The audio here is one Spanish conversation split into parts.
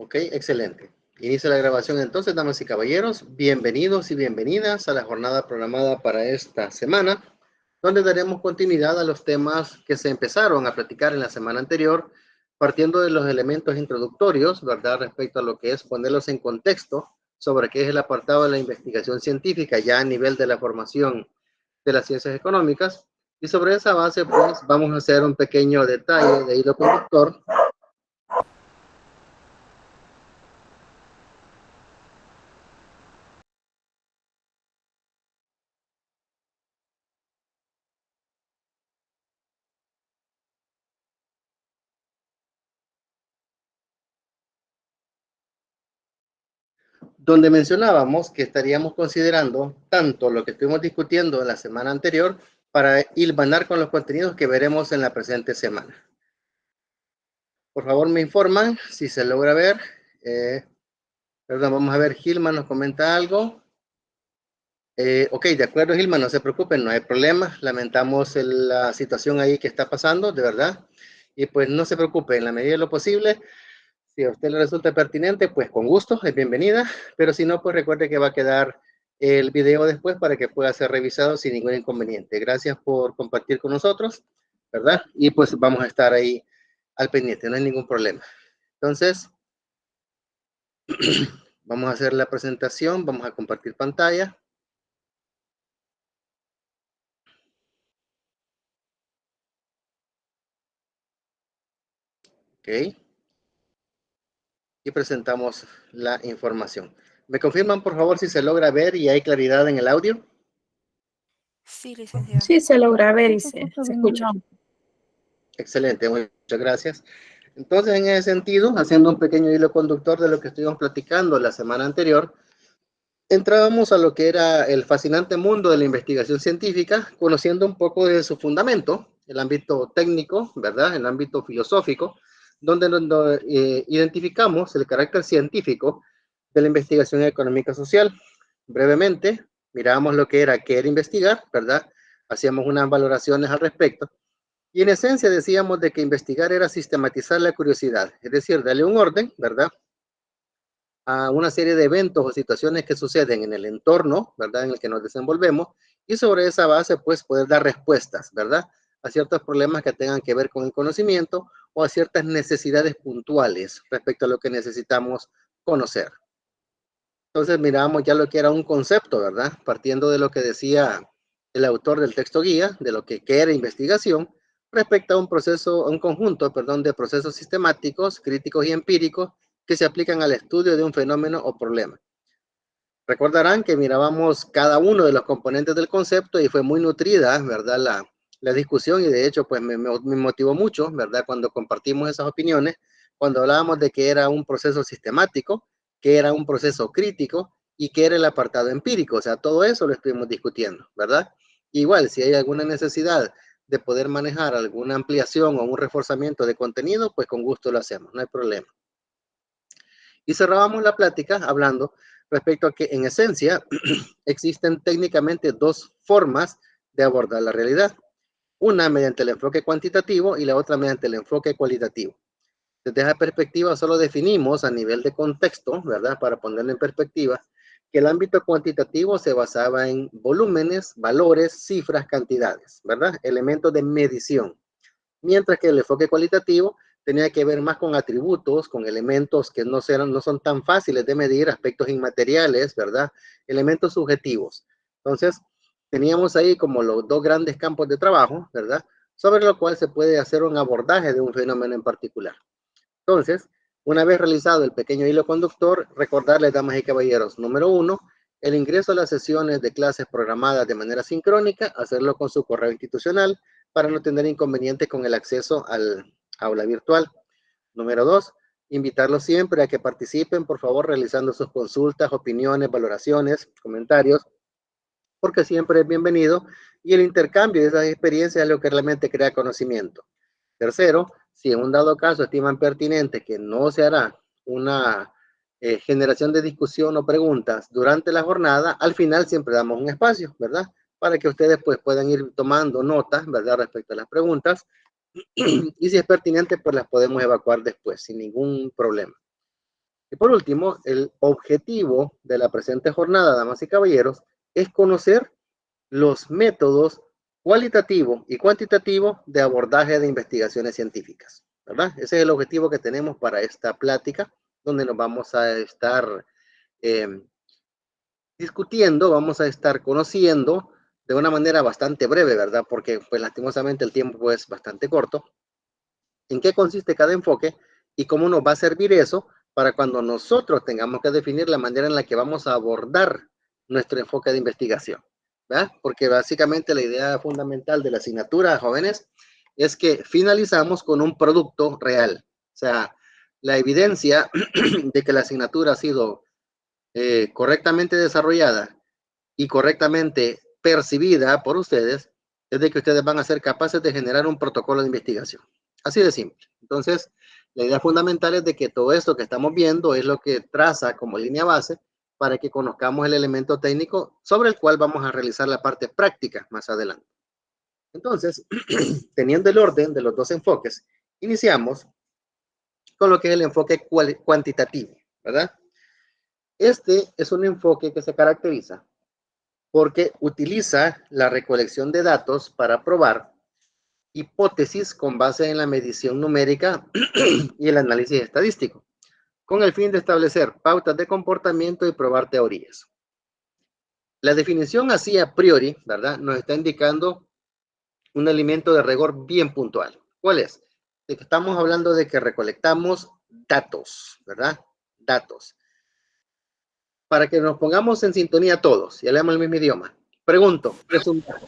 Ok, excelente. Inicia la grabación entonces, damas y caballeros. Bienvenidos y bienvenidas a la jornada programada para esta semana, donde daremos continuidad a los temas que se empezaron a platicar en la semana anterior, partiendo de los elementos introductorios, ¿verdad? Respecto a lo que es ponerlos en contexto sobre qué es el apartado de la investigación científica ya a nivel de la formación de las ciencias económicas. Y sobre esa base, pues, vamos a hacer un pequeño detalle de hilo conductor donde mencionábamos que estaríamos considerando tanto lo que estuvimos discutiendo en la semana anterior para hilvanar con los contenidos que veremos en la presente semana. Por favor, me informan si se logra ver. Perdón, vamos a ver, Gilma nos comenta algo. Ok, de acuerdo, Gilma, no se preocupen, no hay problema. Lamentamos la situación ahí que está pasando, de verdad. Y pues no se preocupe, en la medida de lo posible, si a usted le resulta pertinente, pues con gusto, es bienvenida, pero si no, pues recuerde que va a quedar el video después para que pueda ser revisado sin ningún inconveniente. Gracias por compartir con nosotros, ¿verdad? Y pues vamos a estar ahí al pendiente, no hay ningún problema. Entonces, vamos a hacer la presentación, vamos a compartir pantalla. Ok. Y presentamos la información. ¿Me confirman, por favor, si se logra ver y hay claridad en el audio? Sí, licenciada. Sí, se logra ver y se escucha. Excelente, muchas gracias. Entonces, en ese sentido, haciendo un pequeño hilo conductor de lo que estuvimos platicando la semana anterior, entrábamos a lo que era el fascinante mundo de la investigación científica, conociendo un poco de su fundamento, el ámbito técnico, ¿verdad? El ámbito filosófico, donde identificamos el carácter científico de la investigación económica social. Brevemente, mirábamos lo que era investigar, ¿verdad? Hacíamos unas valoraciones al respecto. Y en esencia decíamos de que investigar era sistematizar la curiosidad, es decir, darle un orden, ¿verdad? A una serie de eventos o situaciones que suceden en el entorno, ¿verdad? En el que nos desenvolvemos y sobre esa base, pues, poder dar respuestas, ¿verdad? A ciertos problemas que tengan que ver con el conocimiento o a ciertas necesidades puntuales respecto a lo que necesitamos conocer. Entonces miramos ya lo que era un concepto, ¿verdad? Partiendo de lo que decía el autor del texto guía, de lo que era investigación, respecto a un proceso, a un conjunto, perdón, de procesos sistemáticos, críticos y empíricos que se aplican al estudio de un fenómeno o problema. Recordarán que mirábamos cada uno de los componentes del concepto y fue muy nutrida, ¿verdad? La discusión y de hecho pues me motivó mucho, ¿verdad? Cuando compartimos esas opiniones, cuando hablábamos de que era un proceso sistemático, que era un proceso crítico y que era el apartado empírico, o sea, todo eso lo estuvimos discutiendo, ¿verdad? Igual, si hay alguna necesidad de poder manejar alguna ampliación o un reforzamiento de contenido, pues con gusto lo hacemos, no hay problema. Y cerrábamos la plática hablando respecto a que en esencia existen técnicamente dos formas de abordar la realidad. Una mediante el enfoque cuantitativo y la otra mediante el enfoque cualitativo. Desde esa perspectiva solo definimos a nivel de contexto, ¿verdad? Para ponerlo en perspectiva, que el ámbito cuantitativo se basaba en volúmenes, valores, cifras, cantidades, ¿verdad? Elementos de medición. Mientras que el enfoque cualitativo tenía que ver más con atributos, con elementos que no son tan fáciles de medir, aspectos inmateriales, ¿verdad? Elementos subjetivos. Entonces, teníamos ahí como los dos grandes campos de trabajo, ¿verdad? Sobre lo cual se puede hacer un abordaje de un fenómeno en particular. Entonces, una vez realizado el pequeño hilo conductor, recordarles, damas y caballeros, número 1, el ingreso a las sesiones de clases programadas de manera sincrónica, hacerlo con su correo institucional para no tener inconvenientes con el acceso al aula virtual. Número 2, invitarlos siempre a que participen, por favor, realizando sus consultas, opiniones, valoraciones, comentarios, porque siempre es bienvenido y el intercambio de esas experiencias es lo que realmente crea conocimiento. Tercero, si en un dado caso estiman pertinente que no se hará una generación de discusión o preguntas durante la jornada, al final siempre damos un espacio, ¿verdad? Para que ustedes pues puedan ir tomando notas, ¿verdad? Respecto a las preguntas y si es pertinente pues las podemos evacuar después sin ningún problema. Y por último, el objetivo de la presente jornada, damas y caballeros, es conocer los métodos cualitativo y cuantitativo de abordaje de investigaciones científicas, ¿verdad? Ese es el objetivo que tenemos para esta plática, donde nos vamos a estar discutiendo, vamos a estar conociendo de una manera bastante breve, ¿verdad? Porque pues lastimosamente el tiempo es bastante corto. ¿En qué consiste cada enfoque y cómo nos va a servir eso para cuando nosotros tengamos que definir la manera en la que vamos a abordar nuestro enfoque de investigación? ¿Verdad? Porque básicamente la idea fundamental de la asignatura, jóvenes, es que finalizamos con un producto real. O sea, la evidencia de que la asignatura ha sido correctamente desarrollada y correctamente percibida por ustedes, es de que ustedes van a ser capaces de generar un protocolo de investigación. Así de simple. Entonces, la idea fundamental es de que todo esto que estamos viendo es lo que traza como línea base para que conozcamos el elemento técnico sobre el cual vamos a realizar la parte práctica más adelante. Entonces, teniendo el orden de los dos enfoques, iniciamos con lo que es el enfoque cuantitativo, ¿verdad? Este es un enfoque que se caracteriza porque utiliza la recolección de datos para probar hipótesis con base en la medición numérica y el análisis estadístico, con el fin de establecer pautas de comportamiento y probar teorías. La definición así a priori, ¿verdad?, nos está indicando un elemento de rigor bien puntual. ¿Cuál es? De que estamos hablando de que recolectamos datos, ¿verdad? Datos. Para que nos pongamos en sintonía todos y hablemos el mismo idioma. Pregunto, ¿qué es un dato?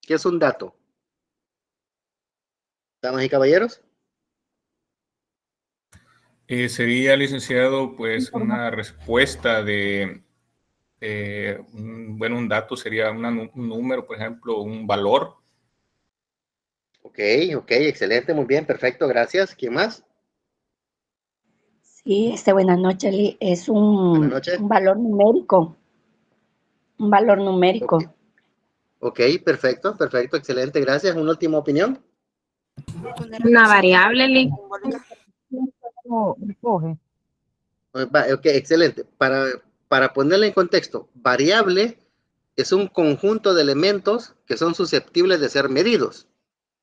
¿Qué es un dato? Damas y caballeros. Sería, licenciado, pues una respuesta de, bueno, un dato sería un número, por ejemplo, un valor. Ok, excelente, muy bien, perfecto, gracias. ¿Quién más? Sí, buenas noches, Lee. Es Buenas noches. un valor numérico. Un valor numérico. Ok, perfecto, excelente, gracias. ¿Una última opinión? Una variable, Lee. Ok, excelente. Para ponerle en contexto, variable es un conjunto de elementos que son susceptibles de ser medidos,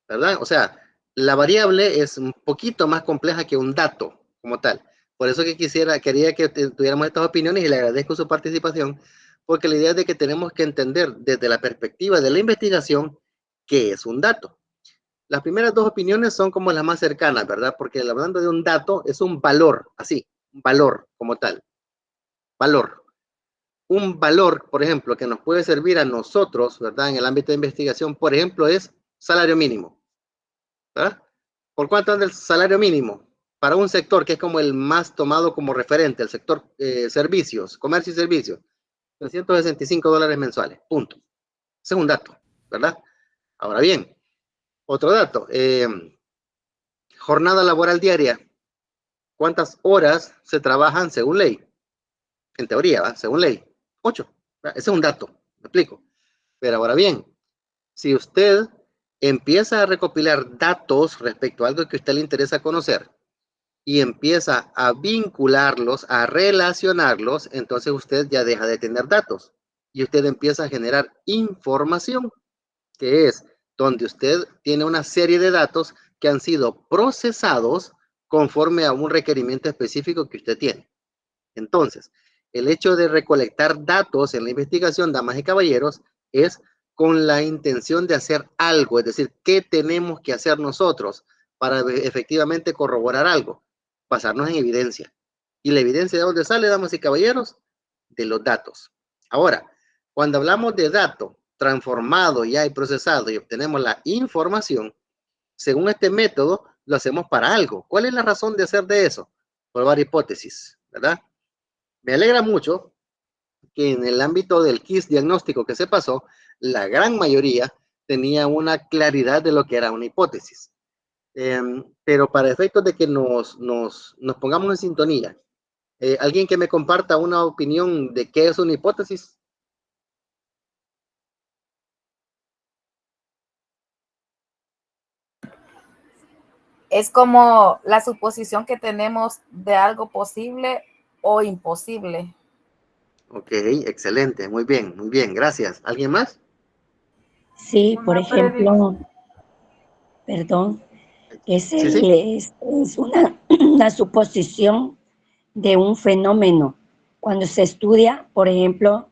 ¿verdad? O sea, la variable es un poquito más compleja que un dato como tal. Por eso que quería que tuviéramos estas opiniones y le agradezco su participación, porque la idea es de que tenemos que entender desde la perspectiva de la investigación qué es un dato. Las primeras dos opiniones son como las más cercanas, ¿verdad? Porque hablando de un dato es un valor, así, un valor como tal. Valor. Un valor, por ejemplo, que nos puede servir a nosotros, ¿verdad? En el ámbito de investigación, por ejemplo, es salario mínimo, ¿verdad? ¿Por cuánto anda el salario mínimo? Para un sector que es como el más tomado como referente, el sector servicios, comercio y servicios, $365 mensuales, punto. Ese es un dato, ¿verdad? Ahora bien, otro dato, jornada laboral diaria, ¿cuántas horas se trabajan según ley? En teoría, ¿va? Según ley, 8. Ese es un dato, me explico. Pero ahora bien, si usted empieza a recopilar datos respecto a algo que a usted le interesa conocer y empieza a vincularlos, a relacionarlos, entonces usted ya deja de tener datos y usted empieza a generar información, que es donde usted tiene una serie de datos que han sido procesados conforme a un requerimiento específico que usted tiene. Entonces, el hecho de recolectar datos en la investigación, damas y caballeros, es con la intención de hacer algo, es decir, ¿qué tenemos que hacer nosotros para efectivamente corroborar algo? Basarnos en evidencia. ¿Y la evidencia de dónde sale, damas y caballeros? De los datos. Ahora, cuando hablamos de dato transformado ya y procesado y obtenemos la información, según este método, lo hacemos para algo. ¿Cuál es la razón de hacer de eso? Probar hipótesis, ¿verdad? Me alegra mucho que en el ámbito del KISS diagnóstico que se pasó, la gran mayoría tenía una claridad de lo que era una hipótesis. Pero para efectos de que nos pongamos en sintonía, ¿alguien que me comparta una opinión de qué es una hipótesis? es como la suposición que tenemos de algo posible o imposible. Ok, excelente, muy bien, gracias. ¿Alguien más? Sí, por Una ejemplo, perdón, Sí, sí. es una, una suposición de un fenómeno. Cuando se estudia, por ejemplo,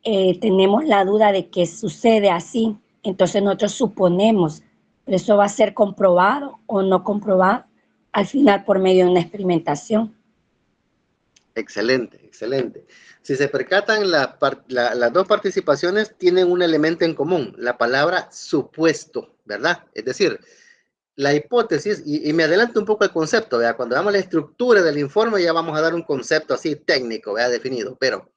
tenemos la duda de que sucede así, entonces nosotros suponemos, pero eso va a ser comprobado o no comprobado al final por medio de una experimentación. Excelente, excelente. Si se percatan, las dos participaciones tienen un elemento en común, la palabra supuesto, ¿verdad? Es decir, la hipótesis, y me adelanto un poco el concepto, ¿verdad? Cuando damos la estructura del informe ya vamos a dar un concepto así técnico, ¿verdad? Definido, pero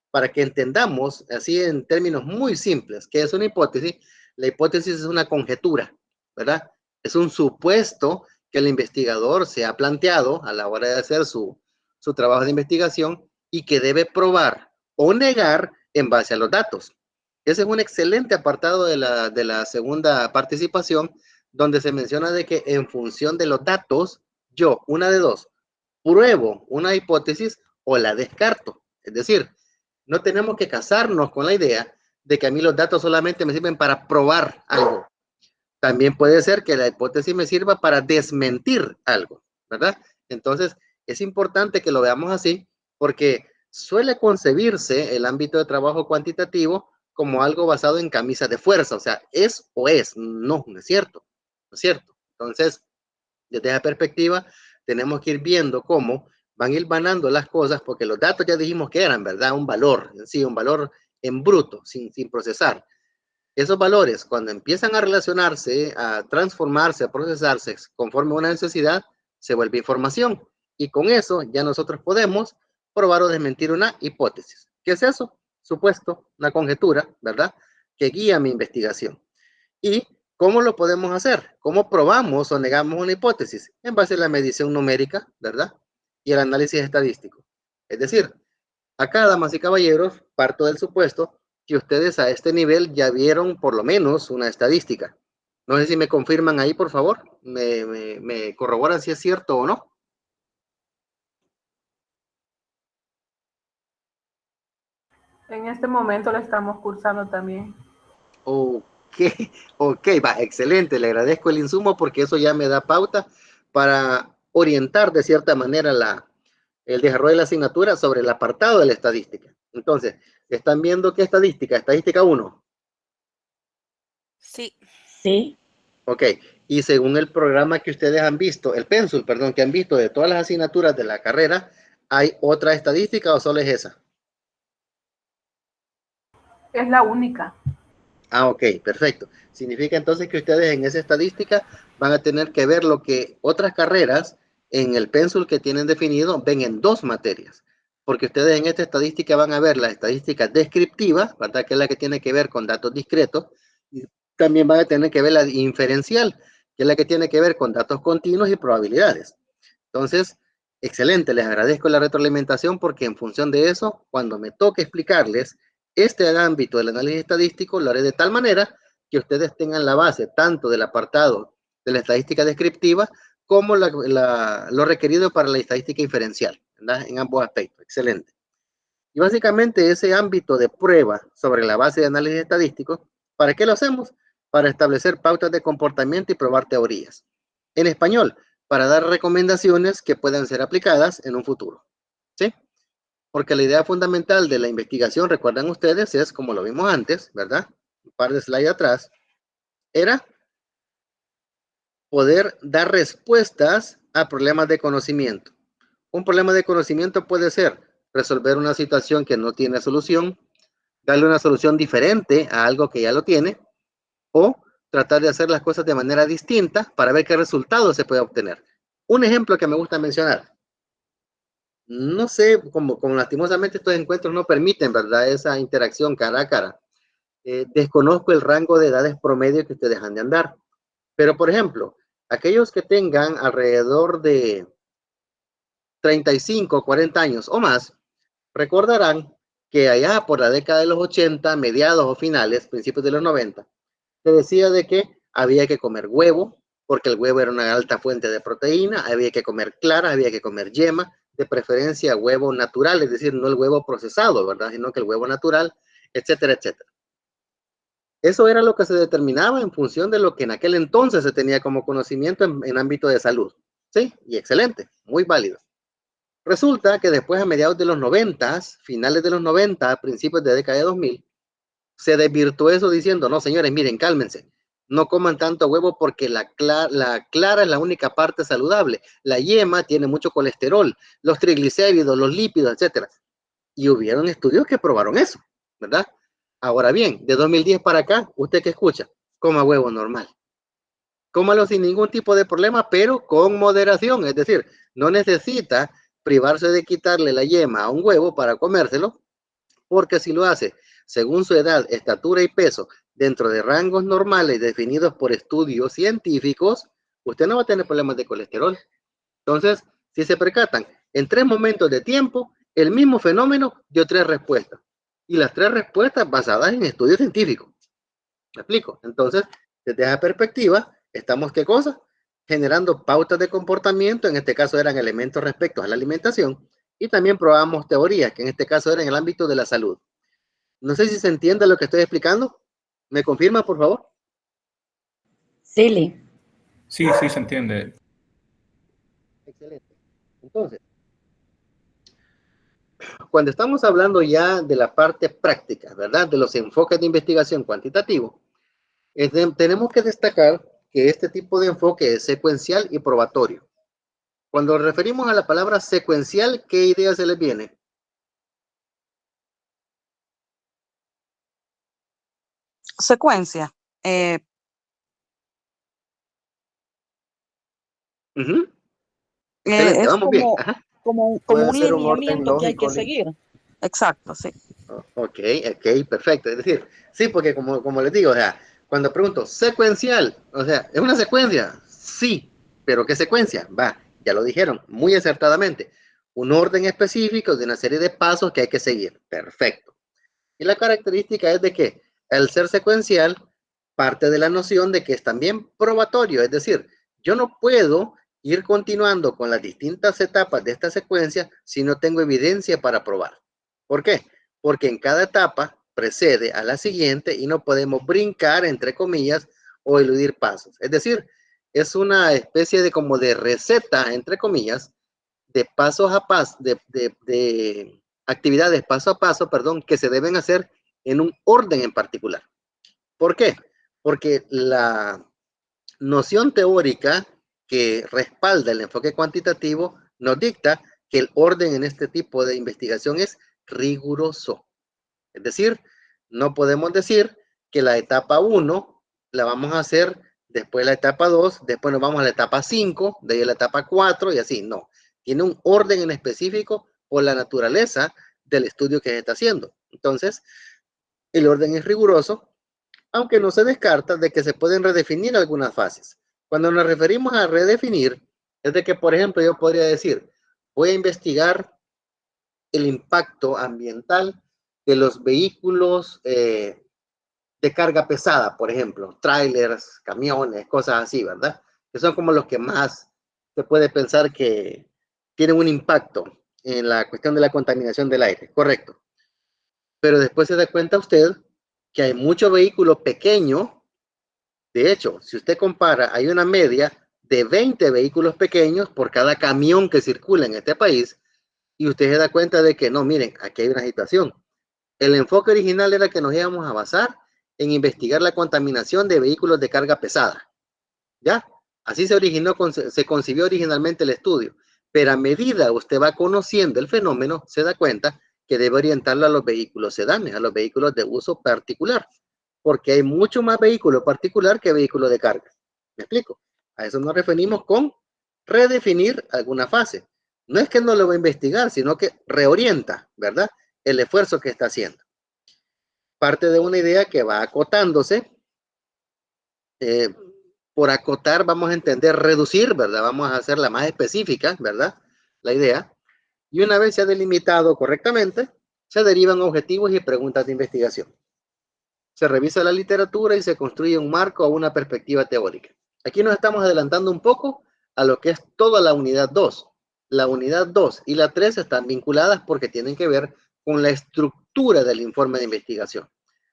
para que entendamos así en términos muy simples, ¿qué es una hipótesis? La hipótesis es una conjetura, ¿verdad? Es un supuesto que el investigador se ha planteado a la hora de hacer su trabajo de investigación y que debe probar o negar en base a los datos. Ese es un excelente apartado de la segunda participación, donde se menciona de que en función de los datos, yo, una de dos, pruebo una hipótesis o la descarto. Es decir, no tenemos que casarnos con la idea de que a mí los datos solamente me sirven para probar algo. También puede ser que la hipótesis me sirva para desmentir algo, ¿verdad? Entonces, es importante que lo veamos así porque suele concebirse el ámbito de trabajo cuantitativo como algo basado en camisa de fuerza, o sea, es o es, no, no es cierto, no es cierto. Entonces, desde esa perspectiva, tenemos que ir viendo cómo van hilvanando las cosas, porque los datos ya dijimos que eran, ¿verdad? Un valor, sí, un valor en bruto, sin procesar. Esos valores, cuando empiezan a relacionarse, a transformarse, a procesarse conforme a una necesidad, se vuelve información. Y con eso ya nosotros podemos probar o desmentir una hipótesis. ¿Qué es eso? Supuesto, una conjetura, ¿verdad? Que guía mi investigación. ¿Y cómo lo podemos hacer? ¿Cómo probamos o negamos una hipótesis? En base a la medición numérica, ¿verdad? Y el análisis estadístico. Es decir, acá, damas y caballeros, parto del supuesto que ustedes a este nivel ya vieron por lo menos una estadística. No sé si me confirman ahí, por favor. Me corroboran si es cierto o no. En este momento lo estamos cursando también. Ok, ok, va, excelente. Le agradezco el insumo porque eso ya me da pauta para orientar de cierta manera el desarrollo de la asignatura sobre el apartado de la estadística. Entonces, ¿están viendo qué estadística? Estadística 1. Sí. Sí, Ok, y según el programa que ustedes han visto, el Pensul, perdón, que han visto de todas las asignaturas de la carrera, ¿hay otra estadística o solo es esa? Es la única. Ah, ok, perfecto. Significa entonces que ustedes en esa estadística van a tener que ver lo que otras carreras en el Pensul que tienen definido ven en dos materias. Porque ustedes en esta estadística van a ver la estadística descriptiva, ¿verdad? Que es la que tiene que ver con datos discretos. Y también van a tener que ver la inferencial, que es la que tiene que ver con datos continuos y probabilidades. Entonces, excelente, les agradezco la retroalimentación porque en función de eso, cuando me toque explicarles este ámbito del análisis estadístico, lo haré de tal manera que ustedes tengan la base tanto del apartado de la estadística descriptiva como lo requerido para la estadística inferencial, ¿verdad? En ambos aspectos. Excelente. Y básicamente ese ámbito de prueba sobre la base de análisis estadístico, ¿para qué lo hacemos? Para establecer pautas de comportamiento y probar teorías. En español, para dar recomendaciones que puedan ser aplicadas en un futuro. ¿Sí? Porque la idea fundamental de la investigación, recuerdan ustedes, es como lo vimos antes, ¿verdad? Un par de slides atrás, era poder dar respuestas a problemas de conocimiento. Un problema de conocimiento puede ser resolver una situación que no tiene solución, darle una solución diferente a algo que ya lo tiene, o tratar de hacer las cosas de manera distinta para ver qué resultado se puede obtener. Un ejemplo que me gusta mencionar. No sé, como lastimosamente estos encuentros no permiten, ¿verdad? Esa interacción cara a cara. Desconozco el rango de edades promedio que ustedes han de andar. Pero, por ejemplo, aquellos que tengan alrededor de 35, 40 años o más, recordarán que allá por la década de los 80, mediados o finales, principios de los 90, se decía de que había que comer huevo porque el huevo era una alta fuente de proteína, había que comer clara, había que comer yema, de preferencia huevo natural, es decir, no el huevo procesado, ¿verdad? Sino que el huevo natural, etcétera, etcétera. Eso era lo que se determinaba en función de lo que en aquel entonces se tenía como conocimiento en ámbito de salud. Sí, y excelente, muy válido. Resulta que después a mediados de los 90, finales de los 90, principios de década de 2000, se desvirtuó eso diciendo, no señores, miren, cálmense, no coman tanto huevo porque la clara es la única parte saludable. La yema tiene mucho colesterol, los triglicéridos, los lípidos, etcétera. Y hubieron estudios que probaron eso, ¿verdad? Ahora bien, de 2010 para acá, ¿usted qué escucha? Coma huevo normal. Cómalo sin ningún tipo de problema, pero con moderación. Es decir, no necesita privarse de quitarle la yema a un huevo para comérselo, porque si lo hace según su edad, estatura y peso, dentro de rangos normales definidos por estudios científicos, usted no va a tener problemas de colesterol. Entonces, si se percatan, en 3 momentos de tiempo, el mismo fenómeno dio 3 respuestas. Y las 3 respuestas basadas en estudios científicos. ¿Me explico? Entonces, desde esa perspectiva, estamos, ¿qué cosa? Generando pautas de comportamiento, en este caso eran elementos respecto a la alimentación, y también probamos teorías, que en este caso eran en el ámbito de la salud. No sé si se entiende lo que estoy explicando. ¿Me confirma, por favor? Silly. Sí, sí, se entiende. Excelente. Entonces, cuando estamos hablando ya de la parte práctica, ¿verdad? De los enfoques de investigación cuantitativo, tenemos que destacar que este tipo de enfoque es secuencial y probatorio. Cuando nos referimos a la palabra secuencial, ¿qué idea se les viene? Secuencia. Excelente, Es vamos bien. Ajá. como Puede un ser un orden lineamiento que hay que lógico. seguir. Exacto, sí. Ok, perfecto. Es decir, sí, porque como les digo, o sea, cuando pregunto secuencial, o sea, ¿es una secuencia? Sí, pero ¿qué secuencia? Va, ya lo dijeron muy acertadamente. Un orden específico de una serie de pasos que hay que seguir. Perfecto. Y la característica es de que el ser secuencial parte de la noción de que es también probatorio, es decir, yo no puedo ir continuando con las distintas etapas de esta secuencia si no tengo evidencia para probar. ¿Por qué? Porque en cada etapa precede a la siguiente y no podemos brincar, entre comillas, o eludir pasos. Es decir, es una especie de como de receta, entre comillas, de pasos a paso, de actividades paso a paso, perdón, que se deben hacer en un orden en particular. ¿Por qué? Porque la noción teórica que respalda el enfoque cuantitativo nos dicta que el orden en este tipo de investigación es riguroso. Es decir, no podemos decir que la etapa 1 la vamos a hacer, después la etapa 2, después nos vamos a la etapa 5, de ahí a la etapa 4 y así. No, tiene un orden en específico por la naturaleza del estudio que se está haciendo. Entonces, el orden es riguroso, aunque no se descarta de que se pueden redefinir algunas fases. Cuando nos referimos a redefinir, es de que, por ejemplo, yo podría decir, voy a investigar el impacto ambiental de los vehículos de carga pesada, por ejemplo, trailers, camiones, cosas así, ¿verdad? Que son como los que más se puede pensar que tienen un impacto en la cuestión de la contaminación del aire, correcto. Pero después se da cuenta usted que hay mucho vehículo pequeño. De hecho, si usted compara, hay una media de 20 vehículos pequeños por cada camión que circula en este país, y usted se da cuenta de que no, miren, aquí hay una situación. El enfoque original era que nos íbamos a basar en investigar la contaminación de vehículos de carga pesada. ¿Ya? Así se concibió originalmente el estudio. Pero a medida usted va conociendo el fenómeno, se da cuenta que debe orientarlo a los vehículos sedanes, a los vehículos de uso particular, porque hay mucho más vehículo particular que vehículo de carga. ¿Me explico? A eso nos referimos con redefinir alguna fase. No es que no lo va a investigar, sino que reorienta, ¿verdad? El esfuerzo que está haciendo. Parte de una idea que va acotándose. Por acotar vamos a entender reducir, ¿verdad? Vamos a hacerla más específica, ¿verdad? La idea. Y una vez se ha delimitado correctamente, se derivan objetivos y preguntas de investigación. Se revisa la literatura y se construye un marco o una perspectiva teórica. Aquí nos estamos adelantando un poco a lo que es toda la unidad 2. La unidad 2 y la 3 están vinculadas porque tienen que ver con la estructura del informe de investigación.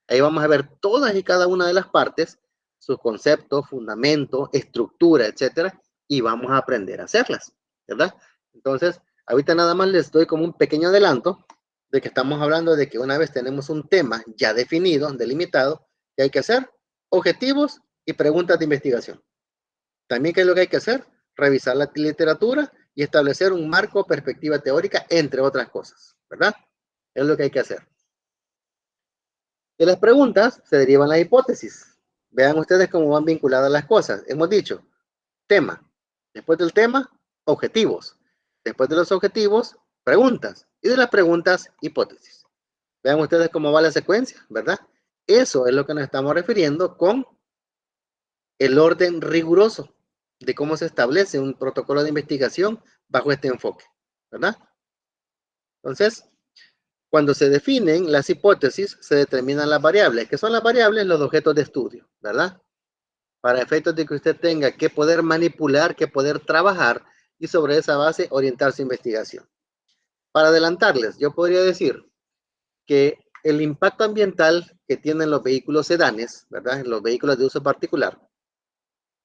Ahí vamos a ver todas y cada una de las partes, sus conceptos, fundamento, estructura, etcétera, y vamos a aprender a hacerlas, ¿verdad? Entonces, ahorita nada más les doy como un pequeño adelanto de que estamos hablando de que una vez tenemos un tema ya definido, delimitado, ¿qué hay que hacer? Objetivos y preguntas de investigación. También, ¿qué es lo que hay que hacer? Revisar la literatura y establecer un marco, perspectiva teórica, entre otras cosas, ¿verdad? Es lo que hay que hacer. De las preguntas se derivan las hipótesis. Vean ustedes cómo van vinculadas las cosas. Hemos dicho tema. Después del tema, objetivos. Después de los objetivos, preguntas. Y de las preguntas, hipótesis. Vean ustedes cómo va la secuencia, ¿verdad? Eso es lo que nos estamos refiriendo con el orden riguroso de cómo se establece un protocolo de investigación bajo este enfoque, ¿verdad? Entonces, cuando se definen las hipótesis, se determinan las variables. ¿Qué son las variables? Los objetos de estudio, ¿verdad? Para efectos de que usted tenga que poder manipular, que poder trabajar y sobre esa base orientar su investigación. Para adelantarles, yo podría decir que el impacto ambiental que tienen los vehículos sedanes, ¿verdad? Los vehículos de uso particular,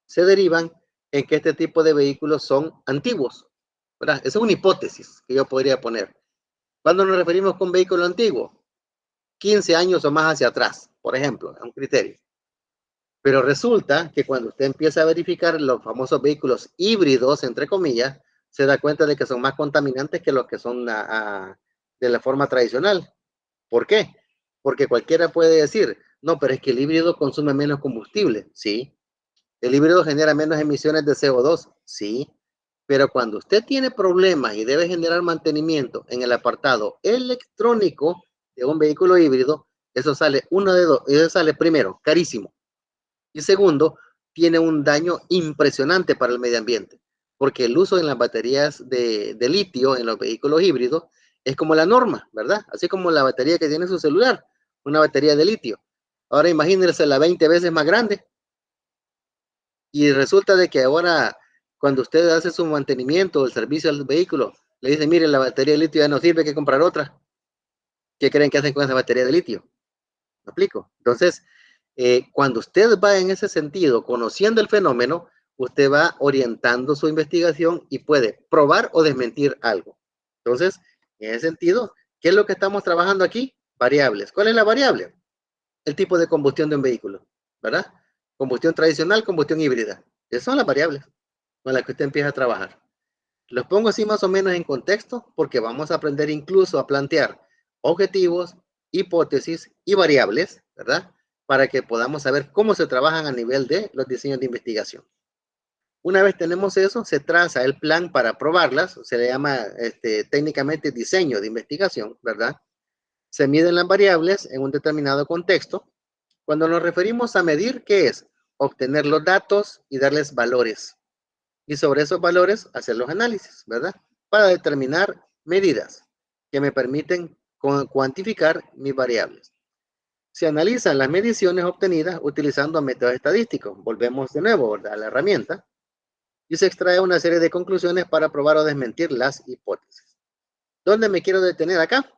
se derivan en que este tipo de vehículos son antiguos, ¿verdad? Esa es una hipótesis que yo podría poner. ¿Cuándo nos referimos con vehículo antiguo? 15 años o más hacia atrás, por ejemplo, es un criterio. Pero resulta que cuando usted empieza a verificar los famosos vehículos híbridos, entre comillas, se da cuenta de que son más contaminantes que los que son de la forma tradicional. ¿Por qué? Porque cualquiera puede decir, no, pero es que el híbrido consume menos combustible. Sí. El híbrido genera menos emisiones de CO2. Sí. Pero cuando usted tiene problemas y debe generar mantenimiento en el apartado electrónico de un vehículo híbrido, eso sale eso sale primero, carísimo. Y segundo, tiene un daño impresionante para el medio ambiente, porque el uso en las baterías de litio en los vehículos híbridos es como la norma, ¿verdad? Así como la batería que tiene su celular, una batería de litio. Ahora imagínense la 20 veces más grande. Y resulta de que ahora, cuando usted hace su mantenimiento o el servicio al vehículo, le dice, mire, la batería de litio ya no sirve, hay que comprar otra. ¿Qué creen que hacen con esa batería de litio? ¿Me explico? Entonces, cuando usted va en ese sentido, conociendo el fenómeno, usted va orientando su investigación y puede probar o desmentir algo. Entonces, en ese sentido, ¿qué es lo que estamos trabajando aquí? Variables. ¿Cuál es la variable? El tipo de combustión de un vehículo, ¿verdad? Combustión tradicional, combustión híbrida. Esas son las variables con las que usted empieza a trabajar. Los pongo así más o menos en contexto porque vamos a aprender incluso a plantear objetivos, hipótesis y variables, ¿verdad? Para que podamos saber cómo se trabajan a nivel de los diseños de investigación. Una vez tenemos eso, se traza el plan para probarlas, se le llama técnicamente diseño de investigación, ¿verdad? Se miden las variables en un determinado contexto. Cuando nos referimos a medir, ¿qué es? Obtener los datos y darles valores. Y sobre esos valores hacer los análisis, ¿verdad? Para determinar medidas que me permiten cuantificar mis variables. Se analizan las mediciones obtenidas utilizando métodos estadísticos. Volvemos de nuevo, ¿verdad?, a la herramienta. Y se extrae una serie de conclusiones para probar o desmentir las hipótesis. ¿Dónde me quiero detener acá?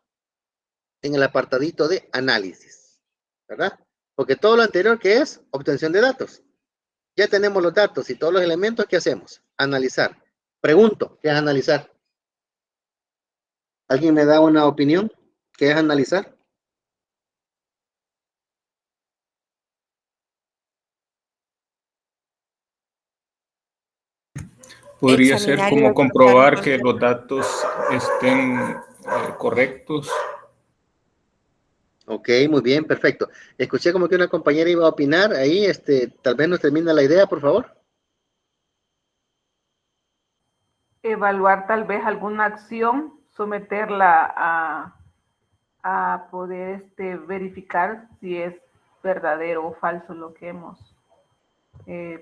En el apartadito de análisis, ¿verdad? Porque todo lo anterior, ¿qué es? Obtención de datos. Ya tenemos los datos y todos los elementos. ¿Qué hacemos? Analizar. Pregunto, ¿qué es analizar? ¿Alguien me da una opinión? ¿Qué es analizar? Podría ser Examinar y como evaluar comprobar los que datos. los datos estén correctos. Ok, muy bien, perfecto. Escuché como que una compañera iba a opinar ahí, tal vez nos termina la idea, por favor. Evaluar tal vez alguna acción, someterla a poder verificar si es verdadero o falso lo que hemos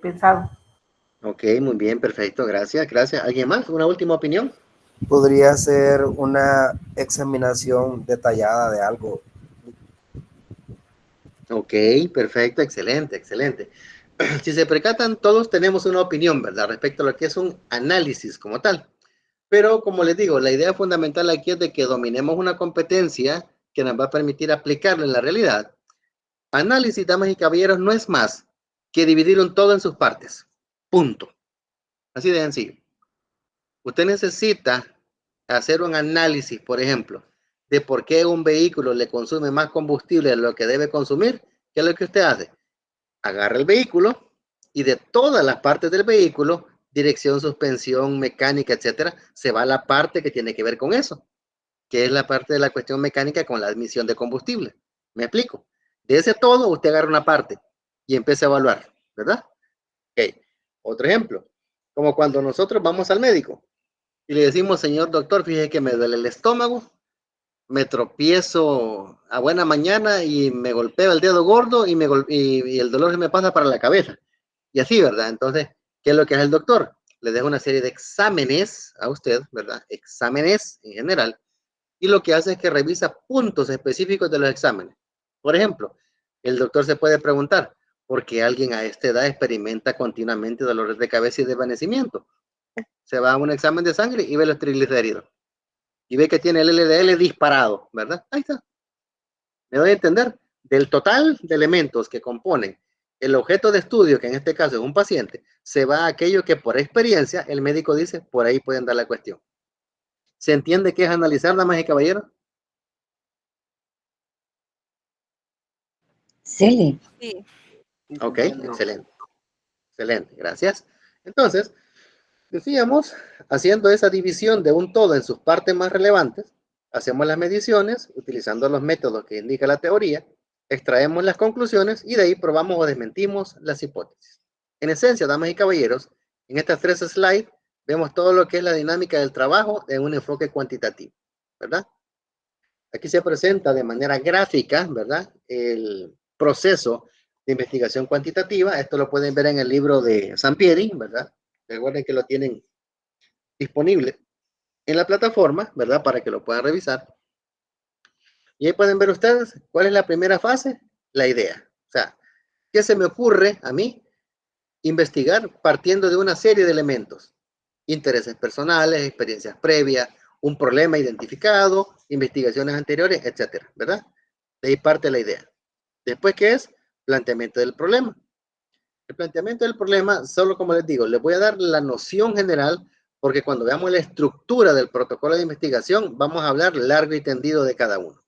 pensado. Ok, muy bien, perfecto, gracias, gracias. ¿Alguien más? ¿Una última opinión? Podría ser una examinación detallada de algo. Ok, perfecto, excelente, excelente. Si se percatan, todos tenemos una opinión, ¿verdad? Respecto a lo que es un análisis como tal. Pero como les digo, la idea fundamental aquí es de que dominemos una competencia que nos va a permitir aplicarlo en la realidad. Análisis, damas y caballeros, no es más que dividir un todo en sus partes. Punto. Así de sencillo. Usted necesita hacer un análisis, por ejemplo, de por qué un vehículo le consume más combustible de lo que debe consumir. ¿Qué es lo que usted hace? Agarra el vehículo y de todas las partes del vehículo, dirección, suspensión, mecánica, etcétera, se va a la parte que tiene que ver con eso, que es la parte de la cuestión mecánica con la admisión de combustible. ¿Me explico? De ese todo, usted agarra una parte y empieza a evaluar, ¿verdad? Ok. Otro ejemplo, como cuando nosotros vamos al médico y le decimos, señor doctor, fíjese que me duele el estómago, me tropiezo a buena mañana y me golpeo el dedo gordo y el dolor se me pasa para la cabeza. Y así, ¿verdad? Entonces, ¿qué es lo que hace el doctor? Le deja una serie de exámenes a usted, ¿verdad? Exámenes en general. Y lo que hace es que revisa puntos específicos de los exámenes. Por ejemplo, el doctor se puede preguntar, ¿por qué alguien a esta edad experimenta continuamente dolores de cabeza y desvanecimiento? Se va a un examen de sangre y ve los triglicéridos. Y ve que tiene el LDL disparado, ¿verdad? Ahí está. ¿Me doy a entender? Del total de elementos que componen el objeto de estudio, que en este caso es un paciente, se va a aquello que por experiencia el médico dice, por ahí pueden dar la cuestión. ¿Se entiende qué es analizar, damas y caballeros? Sí. Sí. Ok, excelente. Excelente, gracias. Entonces, decíamos, haciendo esa división de un todo en sus partes más relevantes, hacemos las mediciones utilizando los métodos que indica la teoría, extraemos las conclusiones y de ahí probamos o desmentimos las hipótesis. En esencia, damas y caballeros, en estas 3 slides vemos todo lo que es la dinámica del trabajo en un enfoque cuantitativo, ¿verdad? Aquí se presenta de manera gráfica, ¿verdad? El proceso de investigación cuantitativa. Esto lo pueden ver en el libro de Sampieri, ¿verdad? Recuerden que lo tienen disponible en la plataforma, ¿verdad? Para que lo puedan revisar. Y ahí pueden ver ustedes cuál es la primera fase, la idea. O sea, ¿qué se me ocurre a mí investigar partiendo de una serie de elementos? Intereses personales, experiencias previas, un problema identificado, investigaciones anteriores, etcétera, ¿verdad? De ahí parte la idea. Después, ¿qué es? Planteamiento del problema. El planteamiento del problema, solo como les digo, les voy a dar la noción general, porque cuando veamos la estructura del protocolo de investigación, vamos a hablar largo y tendido de cada uno.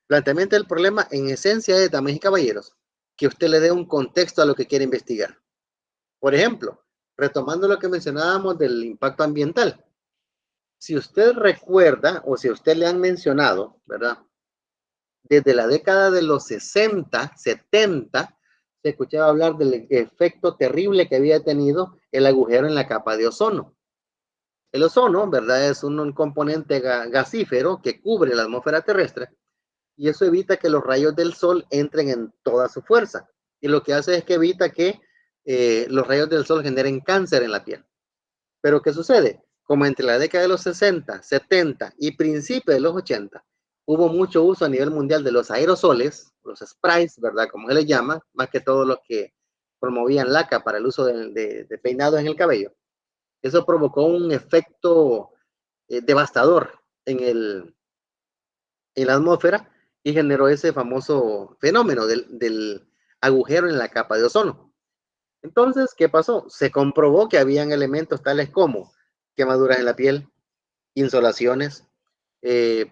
Planteamiento del problema, en esencia, es, damas y caballeros, que usted le dé un contexto a lo que quiere investigar. Por ejemplo, retomando lo que mencionábamos del impacto ambiental. Si usted recuerda, o si a usted le han mencionado, ¿verdad? Desde la década de los 60, 70, se escuchaba hablar del efecto terrible que había tenido el agujero en la capa de ozono. El ozono, ¿verdad? Es un componente gasífero que cubre la atmósfera terrestre y eso evita que los rayos del sol entren en toda su fuerza. Y lo que hace es que evita que los rayos del sol generen cáncer en la piel. Pero ¿qué sucede? Como entre la década de los 60, 70 y principios de los 80, hubo mucho uso a nivel mundial de los aerosoles, los sprays, ¿verdad? Como se les llama, más que todos los que promovían laca para el uso de peinados en el cabello. Eso provocó un efecto devastador en la atmósfera y generó ese famoso fenómeno del agujero en la capa de ozono. Entonces, ¿qué pasó? Se comprobó que habían elementos tales como quemaduras en la piel, insolaciones,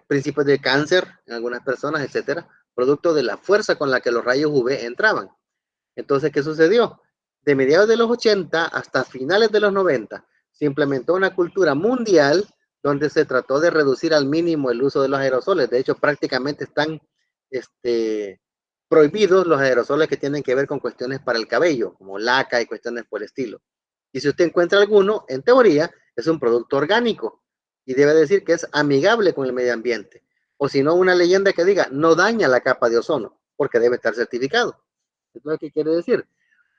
principios de cáncer en algunas personas, etcétera, producto de la fuerza con la que los rayos UV entraban. Entonces, ¿qué sucedió? De mediados de los 80 hasta finales de los 90, se implementó una cultura mundial donde se trató de reducir al mínimo el uso de los aerosoles. De hecho, prácticamente están prohibidos los aerosoles que tienen que ver con cuestiones para el cabello, como laca y cuestiones por el estilo. Y si usted encuentra alguno, en teoría, es un producto orgánico y debe decir que es amigable con el medio ambiente. O si no, una leyenda que diga, no daña la capa de ozono, porque debe estar certificado. Entonces, ¿qué quiere decir?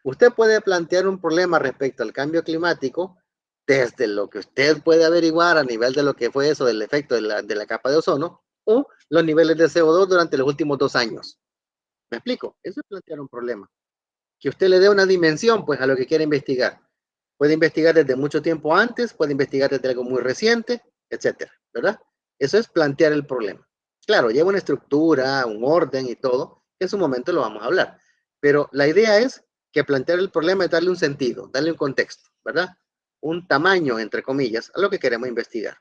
Usted puede plantear un problema respecto al cambio climático desde lo que usted puede averiguar a nivel de lo que fue eso del efecto de la capa de ozono o los niveles de CO2 durante los últimos 2 años. ¿Me explico? Eso es plantear un problema. que usted le dé una dimensión pues a lo que quiere investigar. Puede investigar desde mucho tiempo antes, puede investigar desde algo muy reciente, etcétera, ¿verdad? Eso es plantear el problema. Claro, lleva una estructura, un orden y todo, que en su momento lo vamos a hablar. Pero la idea es que plantear el problema es darle un sentido, darle un contexto, ¿verdad? Un tamaño, entre comillas, a lo que queremos investigar.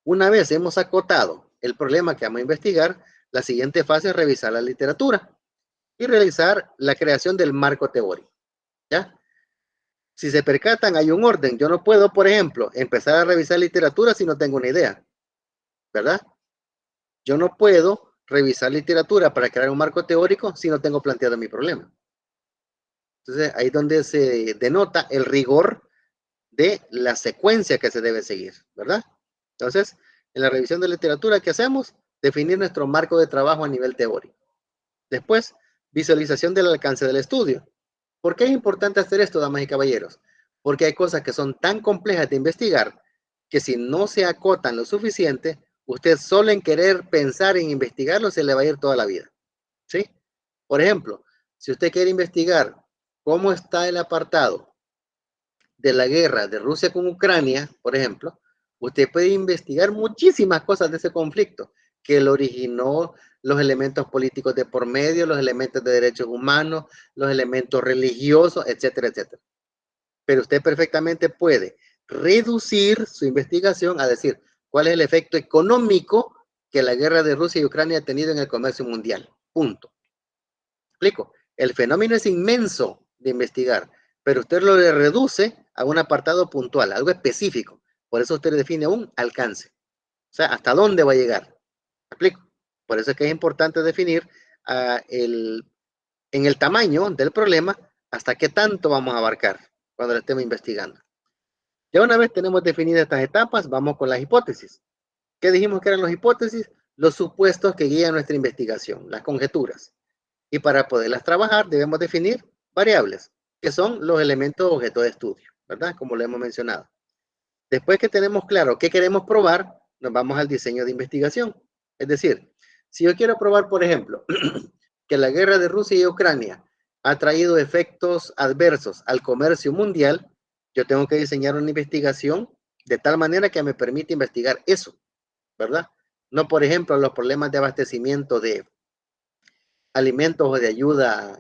Una vez hemos acotado el problema que vamos a investigar, la siguiente fase es revisar la literatura y realizar la creación del marco teórico, ¿ya? Si se percatan, hay un orden. Yo no puedo, por ejemplo, empezar a revisar literatura si no tengo una idea, ¿verdad? Yo no puedo revisar literatura para crear un marco teórico si no tengo planteado mi problema. Entonces, ahí es donde se denota el rigor de la secuencia que se debe seguir, ¿verdad? Entonces, en la revisión de literatura, ¿qué hacemos? Definir nuestro marco de trabajo a nivel teórico. Después, visualización del alcance del estudio. ¿Por qué es importante hacer esto, damas y caballeros? Porque hay cosas que son tan complejas de investigar que si no se acotan lo suficiente, usted solo en querer pensar en investigarlo se le va a ir toda la vida, ¿sí? Por ejemplo, si usted quiere investigar cómo está el apartado de la guerra de Rusia con Ucrania, por ejemplo, usted puede investigar muchísimas cosas de ese conflicto, que lo originó, los elementos políticos de por medio, los elementos de derechos humanos, los elementos religiosos, etcétera, etcétera. Pero usted perfectamente puede reducir su investigación a decir cuál es el efecto económico que la guerra de Rusia y Ucrania ha tenido en el comercio mundial. Punto. ¿Explico? El fenómeno es inmenso de investigar, pero usted lo reduce a un apartado puntual, algo específico. Por eso usted define un alcance. O sea, ¿hasta dónde va a llegar? ¿Me explico? Por eso es que es importante definir en el tamaño del problema hasta qué tanto vamos a abarcar cuando lo estemos investigando. Ya una vez tenemos definidas estas etapas, vamos con las hipótesis. ¿Qué dijimos que eran las hipótesis? Los supuestos que guían nuestra investigación, las conjeturas. Y para poderlas trabajar debemos definir variables, que son los elementos objeto de estudio, ¿verdad? Como lo hemos mencionado. Después que tenemos claro qué queremos probar, nos vamos al diseño de investigación. Es decir, si yo quiero probar, por ejemplo, que la guerra de Rusia y Ucrania ha traído efectos adversos al comercio mundial, yo tengo que diseñar una investigación de tal manera que me permita investigar eso, ¿verdad? No, por ejemplo, los problemas de abastecimiento de alimentos o de ayuda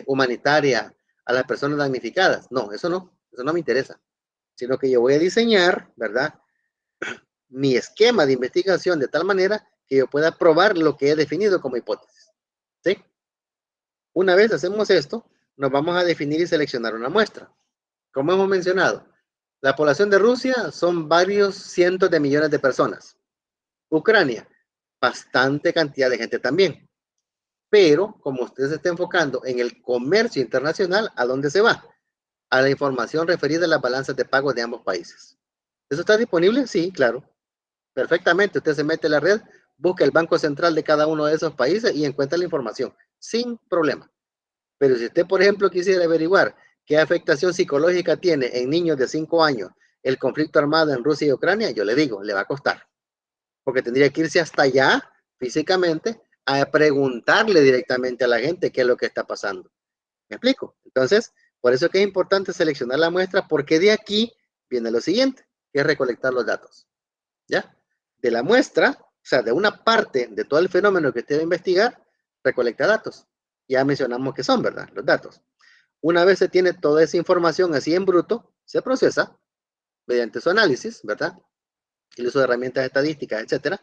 humanitaria a las personas damnificadas. No, eso no me interesa. Sino que yo voy a diseñar, ¿verdad?, mi esquema de investigación de tal manera que yo pueda probar lo que he definido como hipótesis. ¿Sí? Una vez hacemos esto, nos vamos a definir y seleccionar una muestra. Como hemos mencionado, la población de Rusia son varios cientos de millones de personas. Ucrania, bastante cantidad de gente también. Pero, como usted se está enfocando en el comercio internacional, ¿a dónde se va? A la información referida a las balanzas de pagos de ambos países. ¿Eso está disponible? Sí, claro. Perfectamente. Usted se mete en la red, busca el banco central de cada uno de esos países y encuentra la información, sin problema. Pero si usted, por ejemplo, quisiera averiguar qué afectación psicológica tiene en niños de 5 años el conflicto armado en Rusia y Ucrania, yo le digo, le va a costar. Porque tendría que irse hasta allá, físicamente, a preguntarle directamente a la gente qué es lo que está pasando. ¿Me explico? Entonces, por eso es que es importante seleccionar la muestra, porque de aquí viene lo siguiente, que es recolectar los datos. ¿Ya? De la muestra, o sea, de una parte de todo el fenómeno que usted va a investigar, recolecta datos. Ya mencionamos que son, ¿verdad? Los datos. Una vez se tiene toda esa información así en bruto, se procesa mediante su análisis, ¿verdad? El uso de herramientas estadísticas, etcétera.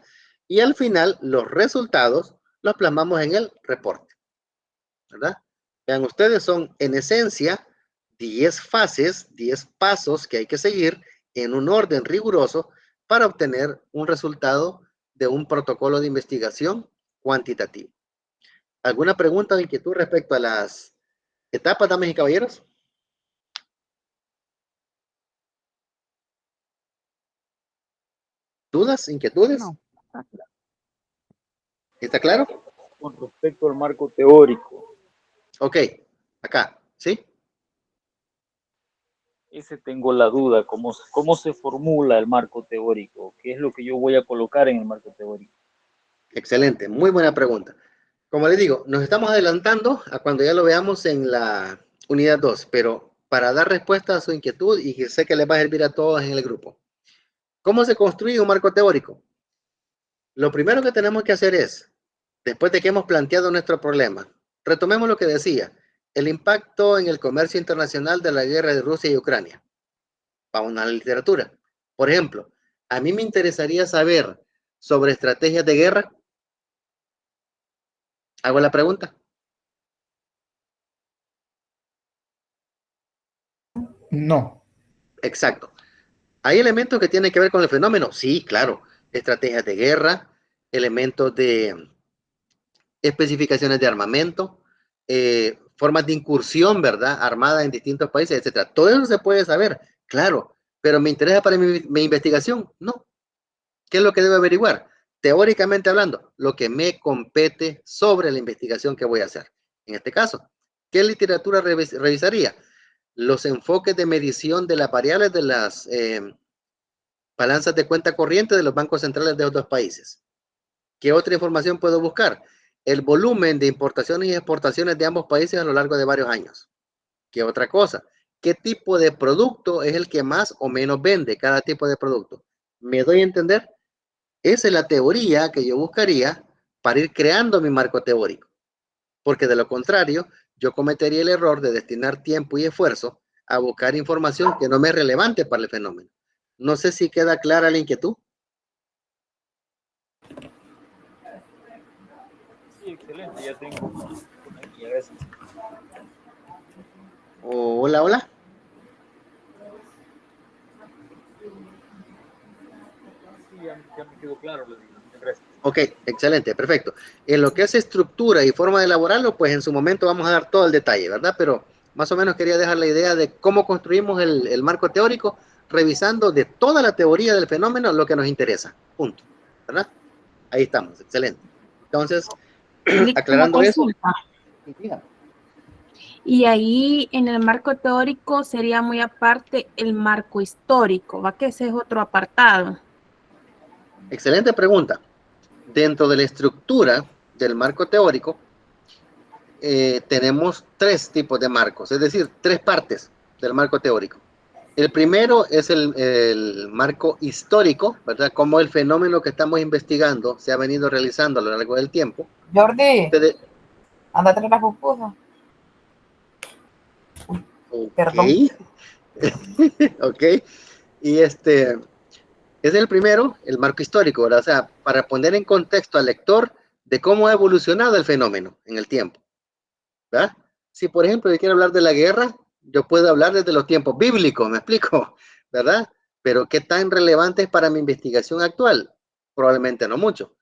Y al final, los resultados los plasmamos en el reporte, ¿verdad? Vean ustedes, son en esencia 10 fases, 10 pasos que hay que seguir en un orden riguroso para obtener un resultado de un protocolo de investigación cuantitativo. ¿Alguna pregunta o inquietud respecto a las etapas, damas y caballeros? ¿Dudas, inquietudes? No. ¿Está claro? Con respecto al marco teórico, Ok, acá, ¿sí? ese tengo la duda, ¿cómo se formula el marco teórico? ¿Qué es lo que yo voy a colocar en el marco teórico? Excelente, muy buena pregunta. Como les digo, nos estamos adelantando a cuando ya lo veamos en la unidad 2, pero para dar respuesta a su inquietud y que sé que les va a servir a todos en el grupo. ¿Cómo se construye un marco teórico? Lo primero que tenemos que hacer es, después de que hemos planteado nuestro problema, retomemos lo que decía, el impacto en el comercio internacional de la guerra de Rusia y Ucrania. Vamos a la literatura. Por ejemplo, a mí me interesaría saber sobre estrategias de guerra. Hago la pregunta. No. Exacto. ¿Hay elementos que tienen que ver con el fenómeno? Sí, claro. Estrategias de guerra, elementos de especificaciones de armamento, formas de incursión, ¿verdad? Armada en distintos países, etcétera. Todo eso se puede saber, claro. Pero ¿me interesa para mi investigación? No. ¿Qué es lo que debo averiguar? Teóricamente hablando, lo que me compete sobre la investigación que voy a hacer. En este caso, ¿qué literatura revisaría? Los enfoques de medición de las variables de las balanzas de cuenta corriente de los bancos centrales de otros países. ¿Qué otra información puedo buscar? El volumen de importaciones y exportaciones de ambos países a lo largo de varios años. ¿Qué otra cosa? ¿Qué tipo de producto es el que más o menos vende cada tipo de producto? ¿Me doy a entender? Esa es la teoría que yo buscaría para ir creando mi marco teórico. Porque de lo contrario, yo cometería el error de destinar tiempo y esfuerzo a buscar información que no me es relevante para el fenómeno. No sé si queda clara la inquietud. Sí, excelente, ya tengo aquí, gracias. Hola, hola. Sí, ya me quedó claro, le digo. Gracias. Ok, excelente, perfecto. En lo que es estructura y forma de elaborarlo, pues en su momento vamos a dar todo el detalle, ¿verdad? Pero más o menos quería dejar la idea de cómo construimos el marco teórico, revisando de toda la teoría del fenómeno lo que nos interesa. Punto. ¿Verdad? Ahí estamos, excelente. Entonces, aclarando eso. Y ahí en el marco teórico sería muy aparte el marco histórico, ¿va? Que ese es otro apartado. Excelente pregunta. Dentro de la estructura del marco teórico, tenemos tres tipos de marcos, es decir, tres partes del marco teórico. El primero es el marco histórico, ¿verdad? Cómo el fenómeno que estamos investigando se ha venido realizando a lo largo del tiempo. Jordi, anda a traer la pupusa. Perdón. Ok. Y es el primero, el marco histórico, ¿verdad? O sea, para poner en contexto al lector de cómo ha evolucionado el fenómeno en el tiempo, ¿verdad? Si, por ejemplo, yo quiero hablar de la guerra, yo puedo hablar desde los tiempos bíblicos, ¿me explico? ¿Verdad? Pero ¿qué tan relevante es para mi investigación actual? Probablemente no mucho.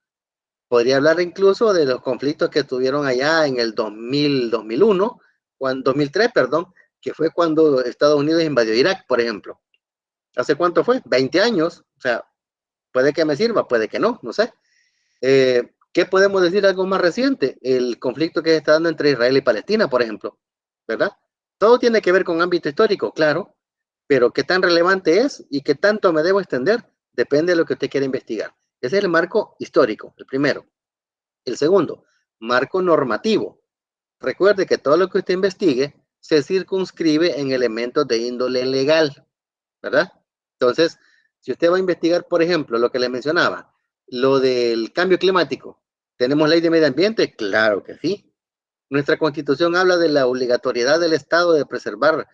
Podría hablar incluso de los conflictos que tuvieron allá en el 2003, perdón, que fue cuando Estados Unidos invadió Irak, por ejemplo. ¿Hace cuánto fue? 20 años. O sea, puede que me sirva, puede que no, no sé. ¿Qué podemos decir algo más reciente? El conflicto que se está dando entre Israel y Palestina, por ejemplo, ¿verdad? Todo tiene que ver con ámbito histórico, claro, pero qué tan relevante es y qué tanto me debo extender, depende de lo que usted quiera investigar. Ese es el marco histórico, el primero. El segundo, marco normativo. Recuerde que todo lo que usted investigue se circunscribe en elementos de índole legal, ¿verdad? Entonces, si usted va a investigar, por ejemplo, lo que le mencionaba, lo del cambio climático, ¿tenemos ley de medio ambiente? Claro que sí. Nuestra Constitución habla de la obligatoriedad del Estado de preservar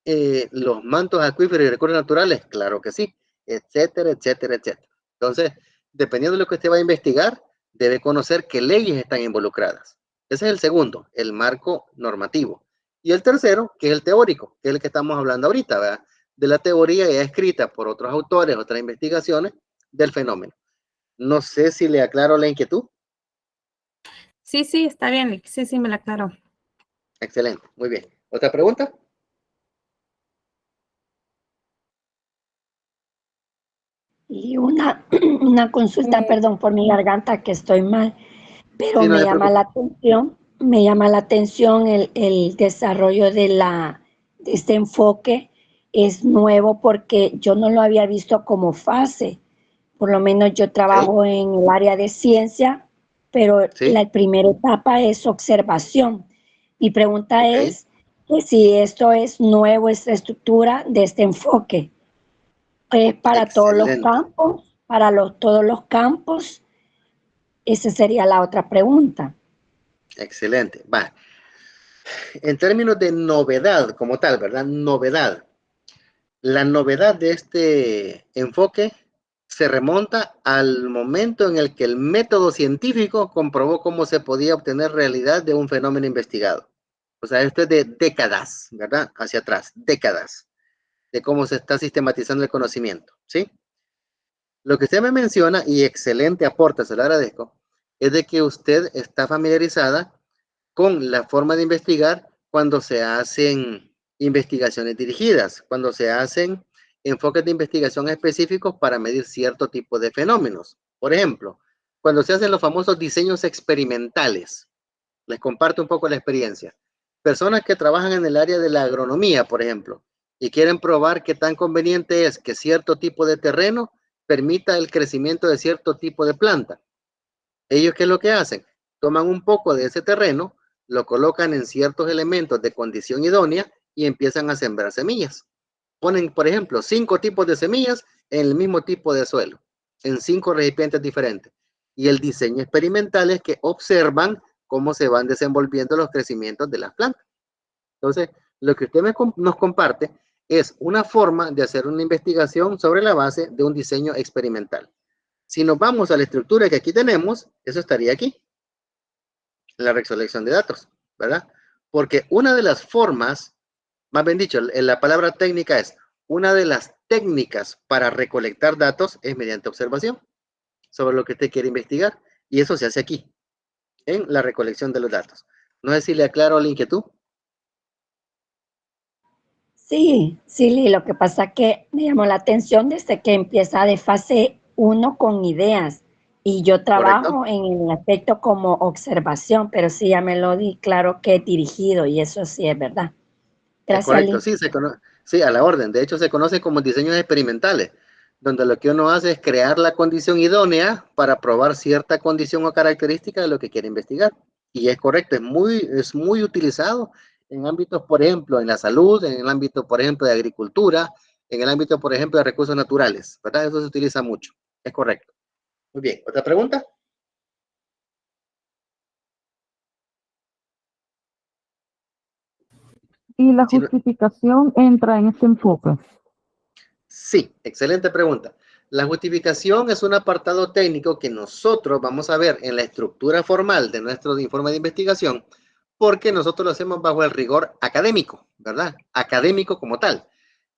los mantos acuíferos y recursos naturales, claro que sí, etcétera, etcétera, etcétera. Entonces, dependiendo de lo que usted va a investigar, debe conocer qué leyes están involucradas. Ese es el segundo, el marco normativo. Y el tercero, que es el teórico, que es el que estamos hablando ahorita, ¿verdad? De la teoría ya escrita por otros autores, otras investigaciones del fenómeno. No sé si le aclaro la inquietud. Sí, sí, está bien. Sí, sí, me la aclaro. Excelente, muy bien. ¿Otra pregunta? Y una consulta, perdón por mi garganta que estoy mal, pero Sí, no me le llama la atención el desarrollo de este enfoque. Es nuevo porque yo no lo había visto como fase. Por lo menos yo trabajo en el área de ciencia pero ¿Sí? la primera etapa es observación. Mi pregunta Ok. es que si esto es nuevo, esta estructura de este enfoque. ¿Es para todos los Excelente. campos? ¿Para todos los campos? Esa sería la otra pregunta. Excelente. Va. En términos de novedad como tal, ¿verdad? Novedad. La novedad de este enfoque se remonta al momento en el que el método científico comprobó cómo se podía obtener realidad de un fenómeno investigado. O sea, esto es de décadas, ¿verdad? Hacia atrás, décadas, de cómo se está sistematizando el conocimiento, ¿sí? Lo que usted me menciona, y excelente aporte, se lo agradezco, es de que usted está familiarizada con la forma de investigar cuando se hacen investigaciones dirigidas, cuando se hacen enfoques de investigación específicos para medir cierto tipo de fenómenos. Por ejemplo, cuando se hacen los famosos diseños experimentales, les comparto un poco la experiencia. Personas que trabajan en el área de la agronomía, por ejemplo, y quieren probar qué tan conveniente es que cierto tipo de terreno permita el crecimiento de cierto tipo de planta. Ellos, ¿qué es lo que hacen? Toman un poco de ese terreno, lo colocan en ciertos elementos de condición idónea y empiezan a sembrar semillas. Ponen, por ejemplo, 5 tipos de semillas en el mismo tipo de suelo, en 5 recipientes diferentes. Y el diseño experimental es que observan cómo se van desenvolviendo los crecimientos de las plantas. Entonces, lo que usted nos comparte es una forma de hacer una investigación sobre la base de un diseño experimental. Si nos vamos a la estructura que aquí tenemos, eso estaría aquí, la recolección de datos, ¿verdad? Porque una de las formas, más bien dicho, la palabra técnica es, una de las técnicas para recolectar datos es mediante observación sobre lo que usted quiere investigar, y eso se hace aquí, en la recolección de los datos. No sé si le aclaro la inquietud. Sí, sí, lo que pasa es que me llamó la atención desde que empieza de fase 1 con ideas y yo Correcto. trabajo en el aspecto como observación, pero sí ya me lo di claro que es dirigido y eso sí es verdad. Gracias, Correcto, Lee. sí, sí, a la orden. De hecho, se conoce como diseños experimentales, donde lo que uno hace es crear la condición idónea para probar cierta condición o característica de lo que quiere investigar. Y es correcto, es muy utilizado en ámbitos, por ejemplo, en la salud, en el ámbito, por ejemplo, de agricultura, en el ámbito, por ejemplo, de recursos naturales, ¿verdad? Eso se utiliza mucho. Es correcto. Muy bien, ¿otra pregunta? ¿Y la Si no- justificación entra en este enfoque? Sí, excelente pregunta. La justificación es un apartado técnico que nosotros vamos a ver en la estructura formal de nuestro informe de investigación, porque nosotros lo hacemos bajo el rigor académico, ¿verdad? Académico como tal.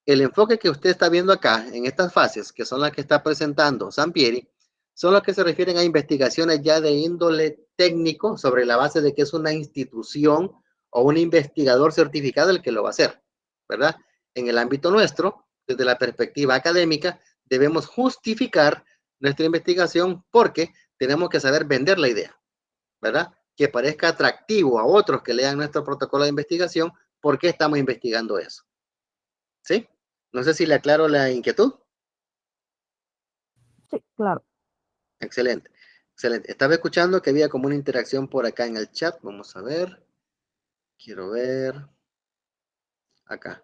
El enfoque que usted está viendo acá, en estas fases, que son las que está presentando Sampieri, son las que se refieren a investigaciones ya de índole técnico sobre la base de que es una institución o un investigador certificado el que lo va a hacer, ¿verdad? En el ámbito nuestro, desde la perspectiva académica, debemos justificar nuestra investigación porque tenemos que saber vender la idea, ¿verdad? Que parezca atractivo a otros que lean nuestro protocolo de investigación, ¿por qué estamos investigando eso? ¿Sí? No sé si le aclaro la inquietud. Sí, claro. Excelente, excelente. Estaba escuchando que había como una interacción por acá en el chat. Vamos a ver. Quiero ver. Acá.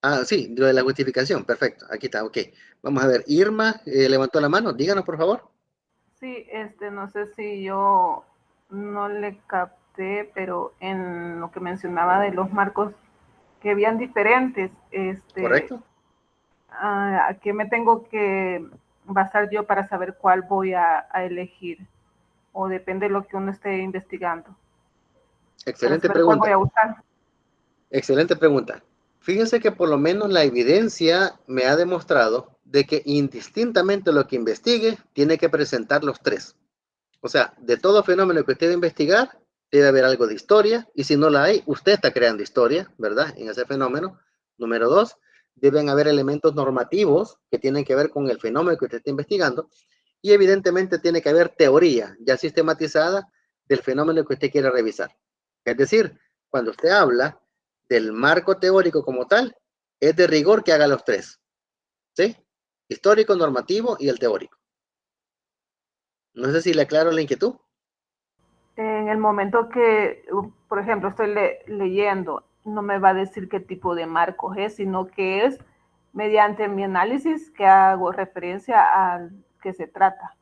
Ah, sí, lo de la justificación. Perfecto. Aquí está, ok. Vamos a ver. Irma levantó la mano. Díganos, por favor. Sí, no sé si yo no le capté, pero en lo que mencionaba de los marcos que habían diferentes, ¿Correcto? ¿a qué me tengo que basar yo para saber cuál voy a elegir? O depende de lo que uno esté investigando, para Excelente saber cuál voy pregunta. a usar. Excelente pregunta. Fíjense que por lo menos la evidencia me ha demostrado de que indistintamente lo que investigue, tiene que presentar los tres. O sea, de todo fenómeno que usted va a investigar, debe haber algo de historia, y si no la hay, usted está creando historia, ¿verdad? En ese fenómeno. Número 2, deben haber elementos normativos que tienen que ver con el fenómeno que usted está investigando, y evidentemente tiene que haber teoría ya sistematizada del fenómeno que usted quiere revisar. Es decir, cuando usted habla del marco teórico como tal, es de rigor que haga los tres, ¿sí? Histórico, normativo y el teórico. No sé si le aclaro la inquietud. En el momento que, por ejemplo, estoy leyendo, no me va a decir qué tipo de marcos es, sino que es mediante mi análisis que hago referencia al que se trata.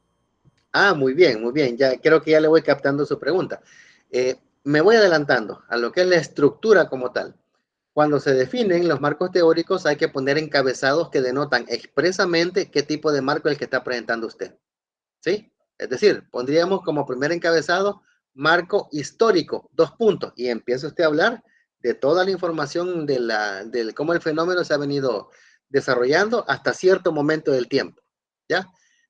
Ah, muy bien, muy bien. Ya creo que ya le voy captando su pregunta. Me voy adelantando a lo que es la estructura como tal. Cuando se definen los marcos teóricos, hay que poner encabezados que denotan expresamente qué tipo de marco es el que está presentando usted. ¿Sí? Es decir, pondríamos como primer encabezado marco histórico, 2 puntos, y empieza usted a hablar de toda la información de cómo el fenómeno se ha venido desarrollando hasta cierto momento del tiempo. ¿Ya?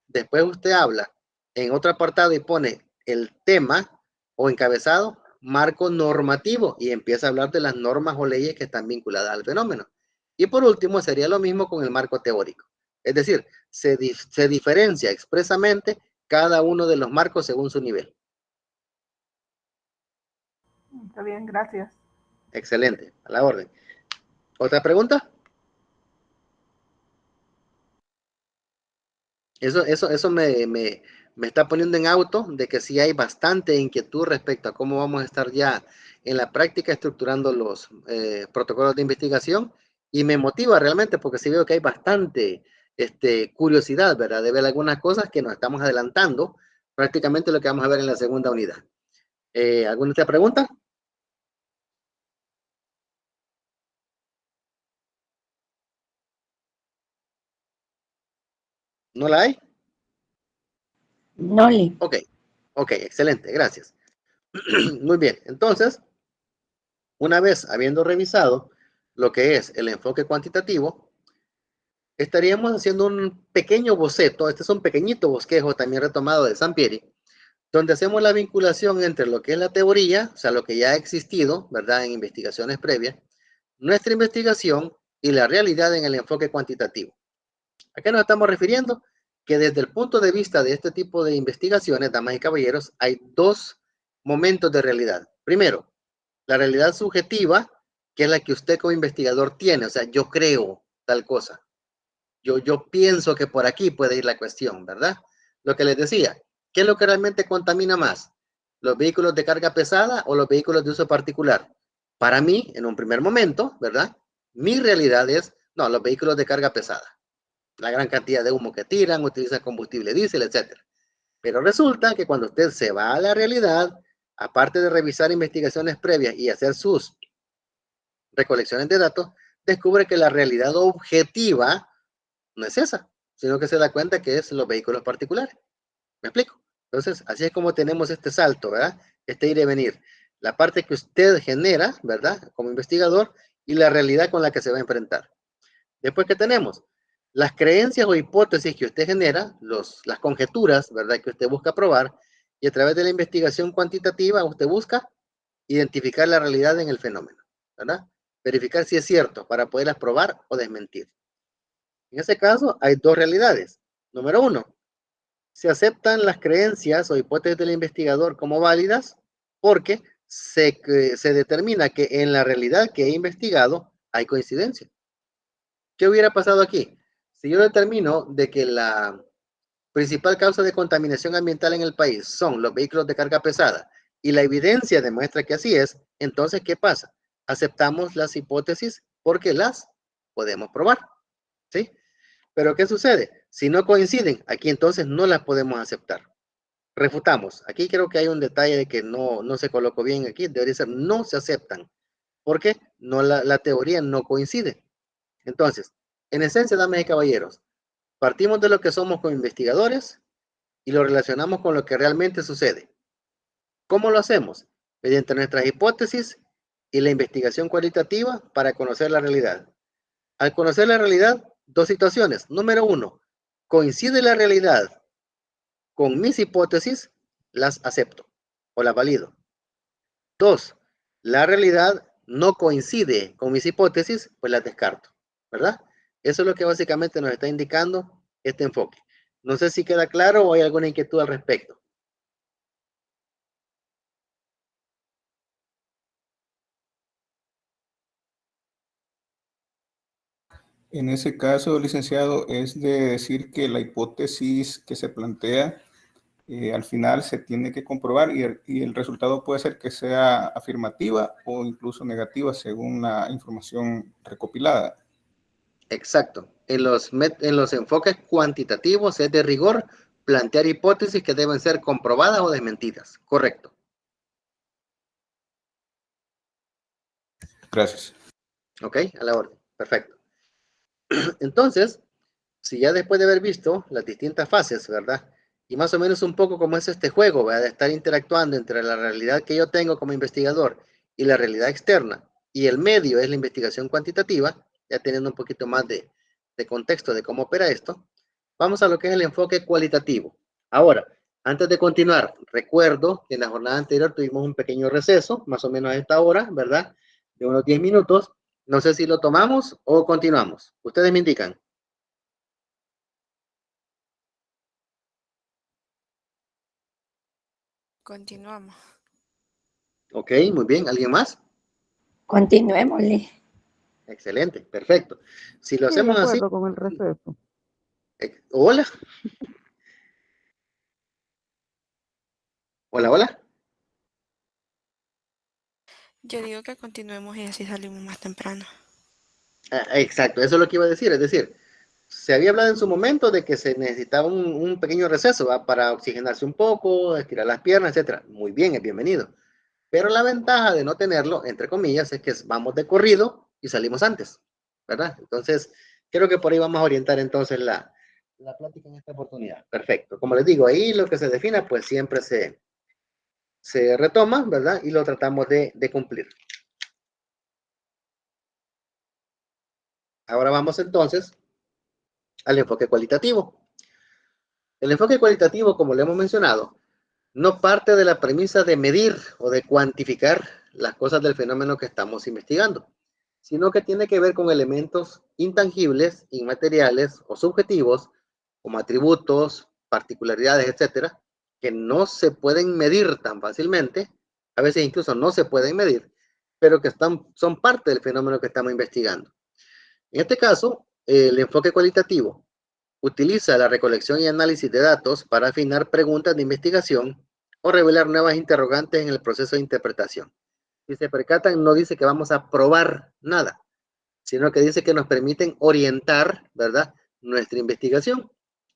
Después usted habla en otro apartado y pone el tema o encabezado marco normativo y empieza a hablar de las normas o leyes que están vinculadas al fenómeno. Y por último sería lo mismo con el marco teórico. Es decir, se diferencia expresamente cada uno de los marcos según su nivel. Está bien, gracias. Excelente, a la orden. ¿Otra pregunta? Eso me está poniendo en auto de que sí hay bastante inquietud respecto a cómo vamos a estar ya en la práctica estructurando los protocolos de investigación y me motiva realmente porque sí veo que hay bastante curiosidad, ¿verdad? De ver algunas cosas que nos estamos adelantando, prácticamente lo que vamos a ver en la segunda unidad. ¿Alguna otra pregunta? ¿No la hay? No le. Ok, excelente, gracias. Muy bien, entonces, una vez habiendo revisado lo que es el enfoque cuantitativo, estaríamos haciendo un pequeño boceto, este es un pequeñito bosquejo también retomado de Sampieri, donde hacemos la vinculación entre lo que es la teoría, o sea, lo que ya ha existido, ¿verdad? En investigaciones previas, nuestra investigación y la realidad en el enfoque cuantitativo. ¿A qué nos estamos refiriendo? Que desde el punto de vista de este tipo de investigaciones, damas y caballeros, hay dos momentos de realidad. Primero, la realidad subjetiva, que es la que usted como investigador tiene, o sea, yo creo tal cosa. Yo pienso que por aquí puede ir la cuestión, ¿verdad? Lo que les decía, ¿qué es lo que realmente contamina más? ¿Los vehículos de carga pesada o los vehículos de uso particular? Para mí, en un primer momento, ¿verdad? Mi realidad es, no, los vehículos de carga pesada. La gran cantidad de humo que tiran, utilizan combustible diésel, etc. Pero resulta que cuando usted se va a la realidad, aparte de revisar investigaciones previas y hacer sus recolecciones de datos, descubre que la realidad objetiva no es esa, sino que se da cuenta que es los vehículos particulares. ¿Me explico? Entonces, así es como tenemos este salto, ¿verdad? Este ir y venir. La parte que usted genera, ¿verdad? Como investigador y la realidad con la que se va a enfrentar. Después, ¿qué tenemos? Las creencias o hipótesis que usted genera, las conjeturas, ¿verdad? Que usted busca probar y a través de la investigación cuantitativa usted busca identificar la realidad en el fenómeno, ¿verdad? Verificar si es cierto para poderlas probar o desmentir. En ese caso, hay dos realidades. Número uno, se aceptan las creencias o hipótesis del investigador como válidas porque se determina que en la realidad que he investigado hay coincidencia. ¿Qué hubiera pasado aquí? Si yo determino de que la principal causa de contaminación ambiental en el país son los vehículos de carga pesada y la evidencia demuestra que así es, entonces, ¿qué pasa? Aceptamos las hipótesis porque las podemos probar, ¿sí? Pero ¿qué sucede? Si no coinciden, aquí entonces no las podemos aceptar. Refutamos. Aquí creo que hay un detalle de que no se colocó bien aquí. Debería ser no se aceptan. Porque no, la teoría no coincide. Entonces, en esencia, damas y caballeros, partimos de lo que somos como investigadores y lo relacionamos con lo que realmente sucede. ¿Cómo lo hacemos? Mediante nuestras hipótesis y la investigación cualitativa para conocer la realidad. Al conocer la realidad, dos situaciones. Número uno, coincide la realidad con mis hipótesis, las acepto o las valido. Dos, la realidad no coincide con mis hipótesis, pues las descarto, ¿verdad? Eso es lo que básicamente nos está indicando este enfoque. No sé si queda claro o hay alguna inquietud al respecto. En ese caso, licenciado, es de decir que la hipótesis que se plantea al final se tiene que comprobar y el resultado puede ser que sea afirmativa o incluso negativa según la información recopilada. Exacto. En los enfoques cuantitativos es de rigor plantear hipótesis que deben ser comprobadas o desmentidas. Correcto. Gracias. Ok, a la orden. Perfecto. Entonces, si ya después de haber visto las distintas fases, ¿verdad? Y más o menos un poco como es este juego, ¿verdad? De estar interactuando entre la realidad que yo tengo como investigador y la realidad externa, y el medio es la investigación cuantitativa, ya teniendo un poquito más de contexto de cómo opera esto, vamos a lo que es el enfoque cualitativo. Ahora, antes de continuar, recuerdo que en la jornada anterior tuvimos un pequeño receso, más o menos a esta hora, ¿verdad? De unos 10 minutos. No sé si lo tomamos o continuamos. Ustedes me indican. Continuamos. Ok, muy bien. ¿Alguien más? Continuémosle. Excelente, perfecto. Si lo Sí, de hacemos así, acuerdo con el receso. hola, hola, hola. Yo digo que continuemos y así salimos más temprano. Exacto, eso es lo que iba a decir. Es decir, se había hablado en su momento de que se necesitaba un pequeño receso, ¿va? Para oxigenarse un poco, estirar las piernas, etcétera. Muy bien, es bienvenido. Pero la ventaja de no tenerlo, entre comillas, es que vamos de corrido y salimos antes, ¿verdad? Entonces, creo que por ahí vamos a orientar entonces la plática en esta oportunidad. Perfecto. Como les digo, ahí lo que se defina, pues siempre se retoma, ¿verdad? Y lo tratamos de cumplir. Ahora vamos entonces al enfoque cualitativo. El enfoque cualitativo, como le hemos mencionado, no parte de la premisa de medir o de cuantificar las cosas del fenómeno que estamos investigando, sino que tiene que ver con elementos intangibles, inmateriales o subjetivos, como atributos, particularidades, etcétera, que no se pueden medir tan fácilmente, a veces incluso no se pueden medir, pero que son parte del fenómeno que estamos investigando. En este caso, el enfoque cualitativo utiliza la recolección y análisis de datos para afinar preguntas de investigación o revelar nuevas interrogantes en el proceso de interpretación. Si se percatan, no dice que vamos a probar nada, sino que dice que nos permiten orientar, ¿verdad?, nuestra investigación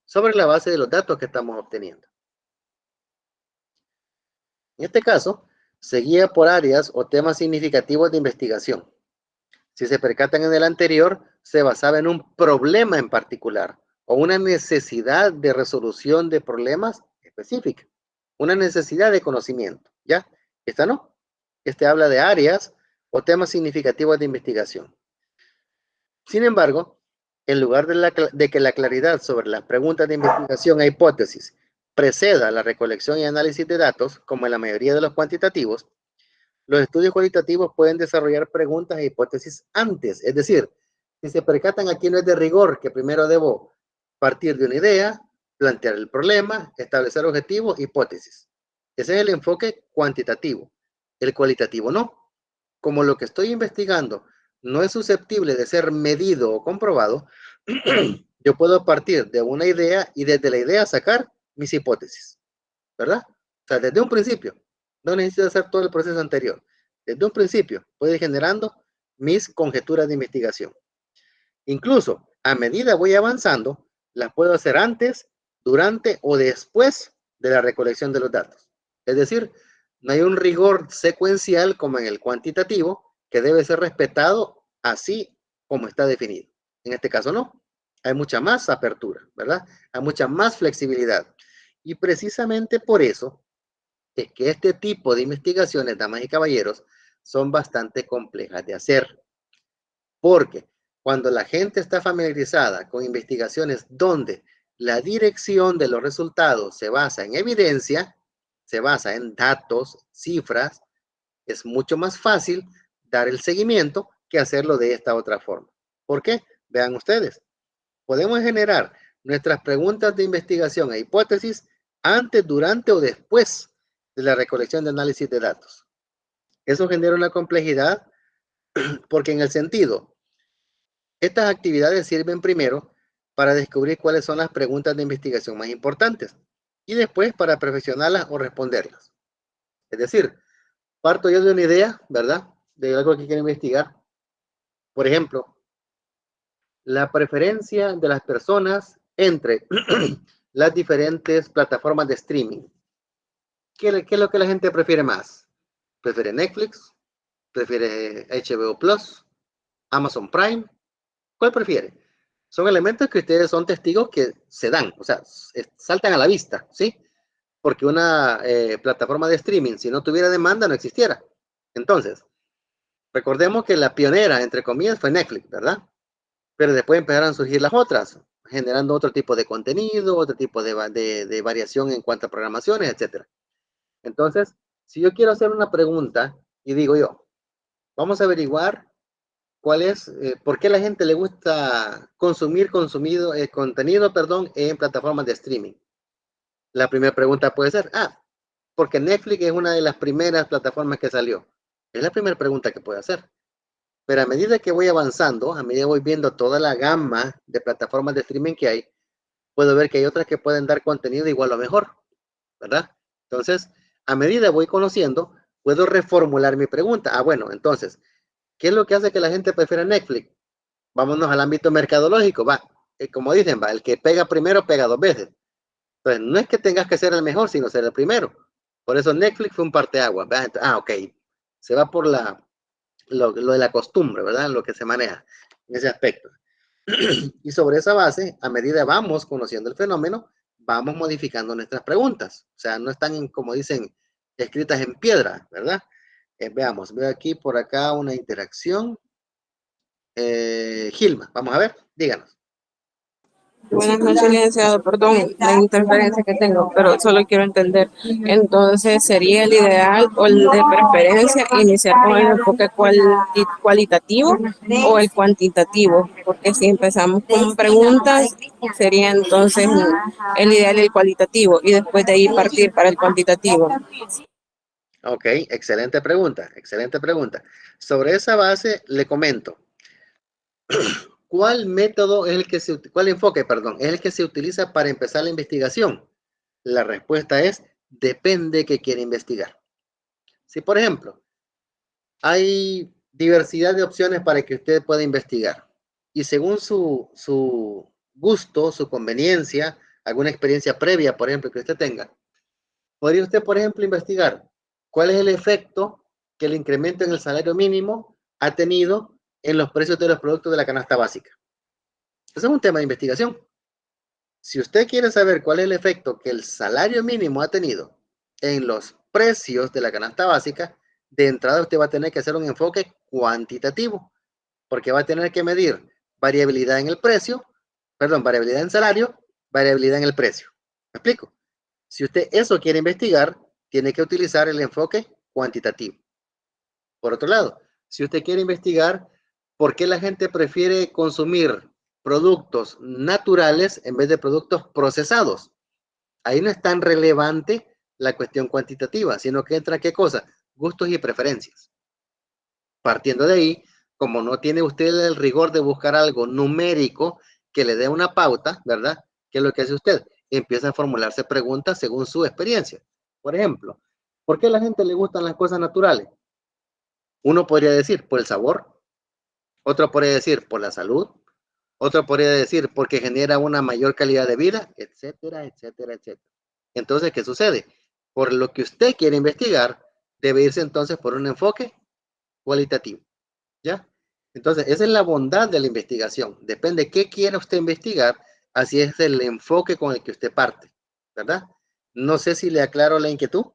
sobre la base de los datos que estamos obteniendo. En este caso, se guía por áreas o temas significativos de investigación. Si se percatan en el anterior, se basaba en un problema en particular o una necesidad de resolución de problemas específica, una necesidad de conocimiento, ¿ya? Esta no. Este habla de áreas o temas significativos de investigación. Sin embargo, en lugar de que la claridad sobre las preguntas de investigación e hipótesis preceda la recolección y análisis de datos, como en la mayoría de los cuantitativos, los estudios cualitativos pueden desarrollar preguntas e hipótesis antes. Es decir, si se percatan, aquí no es de rigor que primero debo partir de una idea, plantear el problema, establecer objetivos, hipótesis. Ese es el enfoque cuantitativo. El cualitativo no. Como lo que estoy investigando no es susceptible de ser medido o comprobado, yo puedo partir de una idea y desde la idea sacar mis hipótesis, ¿verdad? O sea, desde un principio. No necesito hacer todo el proceso anterior. Desde un principio puedo ir generando mis conjeturas de investigación. Incluso a medida voy avanzando, las puedo hacer antes, durante o después de la recolección de los datos. Es decir, no hay un rigor secuencial como en el cuantitativo que debe ser respetado así como está definido. En este caso no. Hay mucha más apertura, ¿verdad? Hay mucha más flexibilidad. Y precisamente por eso es que este tipo de investigaciones, damas y caballeros, son bastante complejas de hacer. Porque cuando la gente está familiarizada con investigaciones donde la dirección de los resultados se basa en evidencia, se basa en datos, cifras, es mucho más fácil dar el seguimiento que hacerlo de esta otra forma. ¿Por qué? Vean ustedes, podemos generar nuestras preguntas de investigación e hipótesis antes, durante o después de la recolección de análisis de datos. Eso genera una complejidad porque en el sentido, estas actividades sirven primero para descubrir cuáles son las preguntas de investigación más importantes. y después para perfeccionarlas o responderlas. Es decir, parto yo de una idea, ¿verdad? De algo que quiero investigar. Por ejemplo, la preferencia de las personas entre las diferentes plataformas de streaming. ¿Qué es lo que la gente prefiere más? ¿Prefiere Netflix? ¿Prefiere HBO Plus? ¿Amazon Prime? ¿Cuál prefiere? Son elementos que ustedes son testigos que se dan, o sea, saltan a la vista, ¿sí? Porque una plataforma de streaming, si no tuviera demanda, no existiera. Entonces, recordemos que la pionera, entre comillas, fue Netflix, ¿verdad? Pero después empezaron a surgir las otras, generando otro tipo de contenido, otro tipo de variación en cuanto a programaciones, etc. Entonces, si yo quiero hacer una pregunta y digo yo, vamos a averiguar cuál es, por qué a la gente le gusta consumir contenido, perdón, en plataformas de streaming. La primera pregunta puede ser, porque Netflix es una de las primeras plataformas que salió. Es la primera pregunta que puedo hacer. Pero a medida que voy avanzando, a medida que voy viendo toda la gama de plataformas de streaming que hay, puedo ver que hay otras que pueden dar contenido igual o mejor, ¿verdad? Entonces, a medida voy conociendo, puedo reformular mi pregunta. Bueno, entonces, ¿qué es lo que hace que la gente prefiera Netflix? Vámonos al ámbito mercadológico, va. Como dicen, va, el que pega primero pega dos veces. Entonces, no es que tengas que ser el mejor, sino ser el primero. Por eso Netflix fue un parteaguas, ¿verdad? Ok. Se va por lo de la costumbre, ¿verdad? Lo que se maneja en ese aspecto. Y sobre esa base, a medida vamos conociendo el fenómeno, vamos modificando nuestras preguntas. O sea, no están, como dicen, escritas en piedra, ¿verdad? Veamos, veo aquí por acá una interacción. Gilma, vamos a ver, díganos. Buenas noches, licenciado. Perdón la interferencia que tengo, pero solo quiero entender. Entonces, ¿sería el ideal o el de preferencia iniciar con el enfoque cualitativo o el cuantitativo? Porque si empezamos con preguntas, sería entonces el ideal el cualitativo y después de ahí partir para el cuantitativo. Ok, excelente pregunta, excelente pregunta. Sobre esa base, le comento. ¿Cuál método es cuál enfoque, perdón, es el que se utiliza para empezar la investigación? La respuesta es, depende qué quiere investigar. Si, por ejemplo, hay diversidad de opciones para que usted pueda investigar y según su gusto, su conveniencia, alguna experiencia previa, por ejemplo, que usted tenga, podría usted, por ejemplo, investigar cuál es el efecto que el incremento en el salario mínimo ha tenido en los precios de los productos de la canasta básica. Ese es un tema de investigación. Si usted quiere saber cuál es el efecto que el salario mínimo ha tenido en los precios de la canasta básica, de entrada usted va a tener que hacer un enfoque cuantitativo, porque va a tener que medir variabilidad en el precio, perdón, variabilidad en salario, variabilidad en el precio. ¿Me explico? Si usted eso quiere investigar, tiene que utilizar el enfoque cuantitativo. Por otro lado, si usted quiere investigar por qué la gente prefiere consumir productos naturales en vez de productos procesados, ahí no es tan relevante la cuestión cuantitativa, sino que entra ¿qué cosa? Gustos y preferencias. Partiendo de ahí, como no tiene usted el rigor de buscar algo numérico que le dé una pauta, ¿verdad? ¿Qué es lo que hace usted? Empieza a formularse preguntas según su experiencia. Por ejemplo, ¿por qué a la gente le gustan las cosas naturales? Uno podría decir por el sabor, otro podría decir por la salud, otro podría decir porque genera una mayor calidad de vida, etcétera, etcétera, etcétera. Entonces, ¿qué sucede? Por lo que usted quiere investigar, debe irse entonces por un enfoque cualitativo, ¿ya? Entonces, esa es la bondad de la investigación. Depende qué quiera usted investigar, así es el enfoque con el que usted parte, ¿verdad? No sé si le aclaro la inquietud.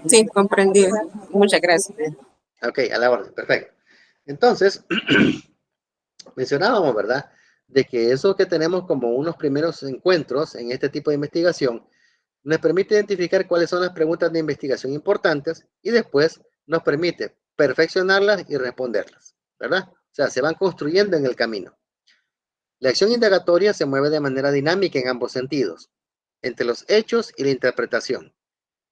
Sí, comprendido. Muchas gracias. Ok, a la orden, perfecto. Entonces, mencionábamos, ¿verdad? De que eso que tenemos como unos primeros encuentros en este tipo de investigación nos permite identificar cuáles son las preguntas de investigación importantes y después nos permite perfeccionarlas y responderlas, ¿verdad? O sea, se van construyendo en el camino. La acción indagatoria se mueve de manera dinámica en ambos sentidos, entre los hechos y la interpretación,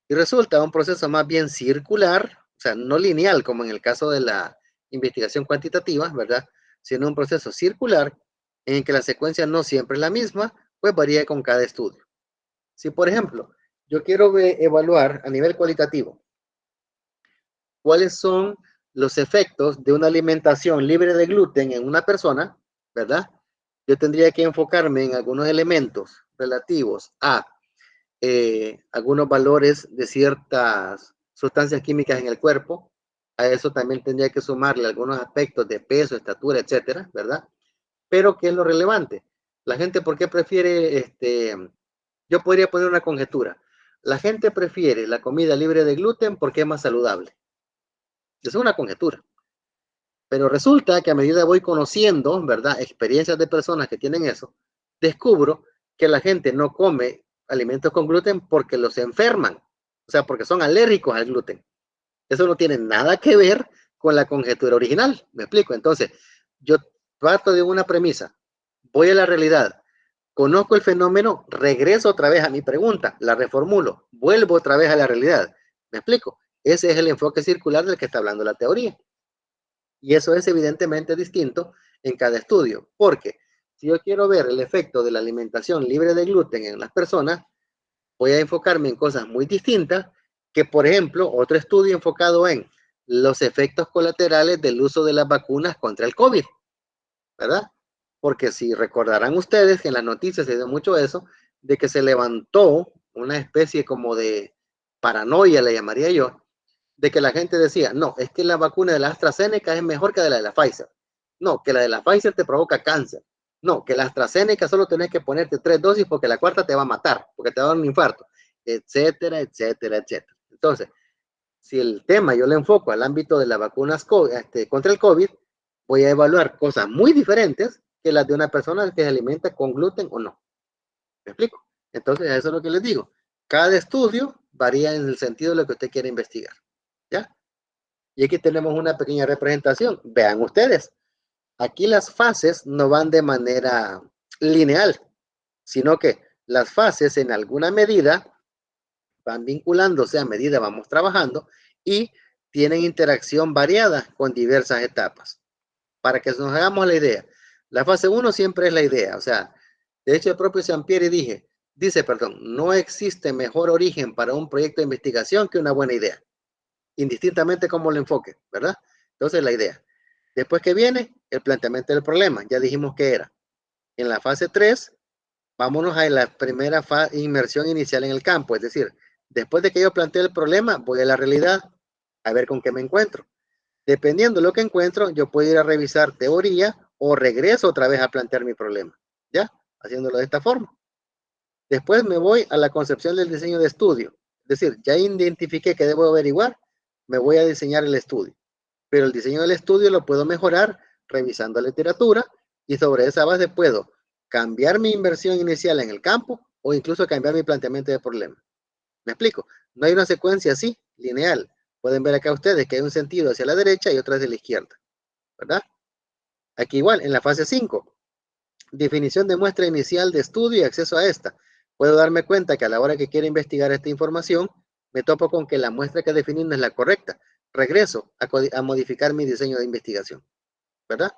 y resulta un proceso más bien circular, o sea, no lineal como en el caso de la investigación cuantitativa, ¿verdad? Sino un proceso circular en que la secuencia no siempre es la misma, pues varía con cada estudio. Si, por ejemplo, yo quiero evaluar a nivel cualitativo cuáles son los efectos de una alimentación libre de gluten en una persona, ¿verdad? Yo tendría que enfocarme en algunos elementos relativos a algunos valores de ciertas sustancias químicas en el cuerpo. A eso también tendría que sumarle algunos aspectos de peso, estatura, etcétera, ¿verdad? Pero ¿qué es lo relevante? La gente, ¿por qué prefiere, yo podría poner una conjetura? La gente prefiere la comida libre de gluten porque es más saludable. Es una conjetura. Pero resulta que a medida voy conociendo, ¿verdad? Experiencias de personas que tienen eso, descubro que la gente no come alimentos con gluten porque los enferman. O sea, porque son alérgicos al gluten. Eso no tiene nada que ver con la conjetura original. ¿Me explico? Entonces, yo parto de una premisa, voy a la realidad, conozco el fenómeno, regreso otra vez a mi pregunta, la reformulo, vuelvo otra vez a la realidad. ¿Me explico? Ese es el enfoque circular del que está hablando la teoría. Y eso es evidentemente distinto en cada estudio, porque si yo quiero ver el efecto de la alimentación libre de gluten en las personas, voy a enfocarme en cosas muy distintas que, por ejemplo, otro estudio enfocado en los efectos colaterales del uso de las vacunas contra el COVID, ¿verdad? Porque si recordarán ustedes que en las noticias se dio mucho eso, de que se levantó una especie como de paranoia, le llamaría yo, de que la gente decía, no, es que la vacuna de la AstraZeneca es mejor que la de la Pfizer. No, que la de la Pfizer te provoca cáncer. No, que la AstraZeneca solo tenés que ponerte 3 dosis porque la cuarta te va a matar, porque te va a dar un infarto, etcétera, etcétera, etcétera. Entonces, si el tema yo le enfoco al ámbito de las vacunas contra el COVID, voy a evaluar cosas muy diferentes que las de una persona que se alimenta con gluten o no. ¿Me explico? Entonces, eso es lo que les digo. Cada estudio varía en el sentido de lo que usted quiere investigar. ¿Ya? Y aquí tenemos una pequeña representación. Vean ustedes, aquí las fases no van de manera lineal, sino que las fases en alguna medida van vinculándose a medida vamos trabajando y tienen interacción variada con diversas etapas. Para que nos hagamos la idea, la fase 1 siempre es la idea, o sea, de hecho el propio Sampieri dice, no existe mejor origen para un proyecto de investigación que una buena idea, indistintamente cómo lo enfoque, ¿verdad? Entonces la idea. Después que viene el planteamiento del problema, ya dijimos que era. En la fase 3, vámonos a la primera inmersión inicial en el campo, es decir, después de que yo planteo el problema, voy a la realidad a ver con qué me encuentro. Dependiendo de lo que encuentro, yo puedo ir a revisar teoría o regreso otra vez a plantear mi problema, ¿ya? Haciéndolo de esta forma. Después me voy a la concepción del diseño de estudio, es decir, ya identifiqué que debo averiguar, me voy a diseñar el estudio. Pero el diseño del estudio lo puedo mejorar revisando literatura y sobre esa base puedo cambiar mi inversión inicial en el campo o incluso cambiar mi planteamiento de problema. ¿Me explico? No hay una secuencia así, lineal. Pueden ver acá ustedes que hay un sentido hacia la derecha y otro hacia la izquierda, ¿verdad? Aquí igual, en la fase 5, definición de muestra inicial de estudio y acceso a esta. Puedo darme cuenta que a la hora que quiero investigar esta información, me topo con que la muestra que definí no es la correcta. Regreso a modificar mi diseño de investigación, ¿verdad?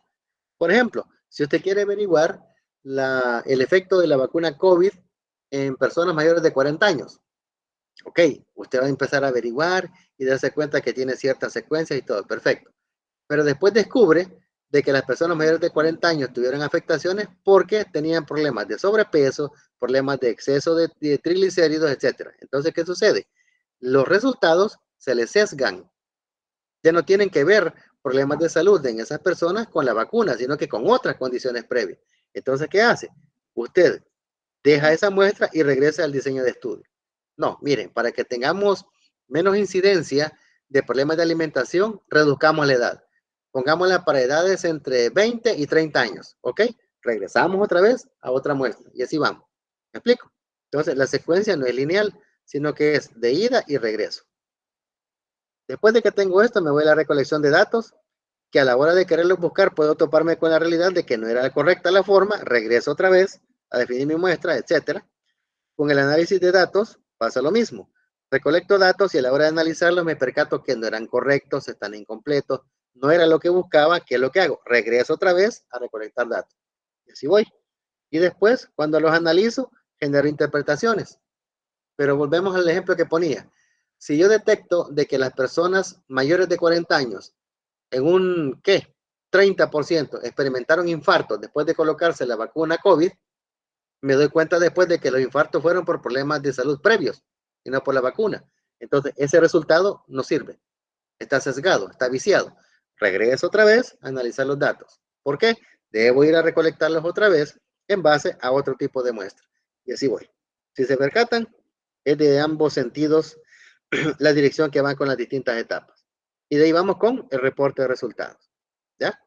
Por ejemplo, si usted quiere averiguar el efecto de la vacuna COVID en personas mayores de 40 años, ok, usted va a empezar a averiguar y darse cuenta que tiene ciertas secuencias y todo, perfecto. Pero después descubre de que las personas mayores de 40 años tuvieron afectaciones porque tenían problemas de sobrepeso, problemas de exceso de triglicéridos, etc. Entonces, ¿qué sucede? Los resultados se les sesgan. Ya no tienen que ver problemas de salud en esas personas con la vacuna, sino que con otras condiciones previas. Entonces, ¿qué hace? Usted deja esa muestra y regresa al diseño de estudio. No, miren, para que tengamos menos incidencia de problemas de alimentación, reduzcamos la edad. Pongámosla para edades entre 20 y 30 años, ¿ok? Regresamos otra vez a otra muestra y así vamos. ¿Me explico? Entonces, la secuencia no es lineal, sino que es de ida y regreso. Después de que tengo esto, me voy a la recolección de datos, que a la hora de quererlos buscar puedo toparme con la realidad de que no era correcta la forma, regreso otra vez a definir mi muestra, etcétera. Con el análisis de datos pasa lo mismo. Recolecto datos y a la hora de analizarlos me percato que no eran correctos, están incompletos, no era lo que buscaba. ¿Qué es lo que hago? Regreso otra vez a recolectar datos. Y así voy. Y después, cuando los analizo, genero interpretaciones. Pero volvemos al ejemplo que ponía. Si yo detecto de que las personas mayores de 40 años, en un, ¿qué? 30% experimentaron infartos después de colocarse la vacuna COVID, me doy cuenta después de que los infartos fueron por problemas de salud previos y no por la vacuna. Entonces, ese resultado no sirve. Está sesgado, está viciado. Regreso otra vez a analizar los datos. ¿Por qué? Debo ir a recolectarlos otra vez en base a otro tipo de muestra. Y así voy. Si se percatan, es de ambos sentidos la dirección que van con las distintas etapas. Y de ahí vamos con el reporte de resultados. ¿Ya?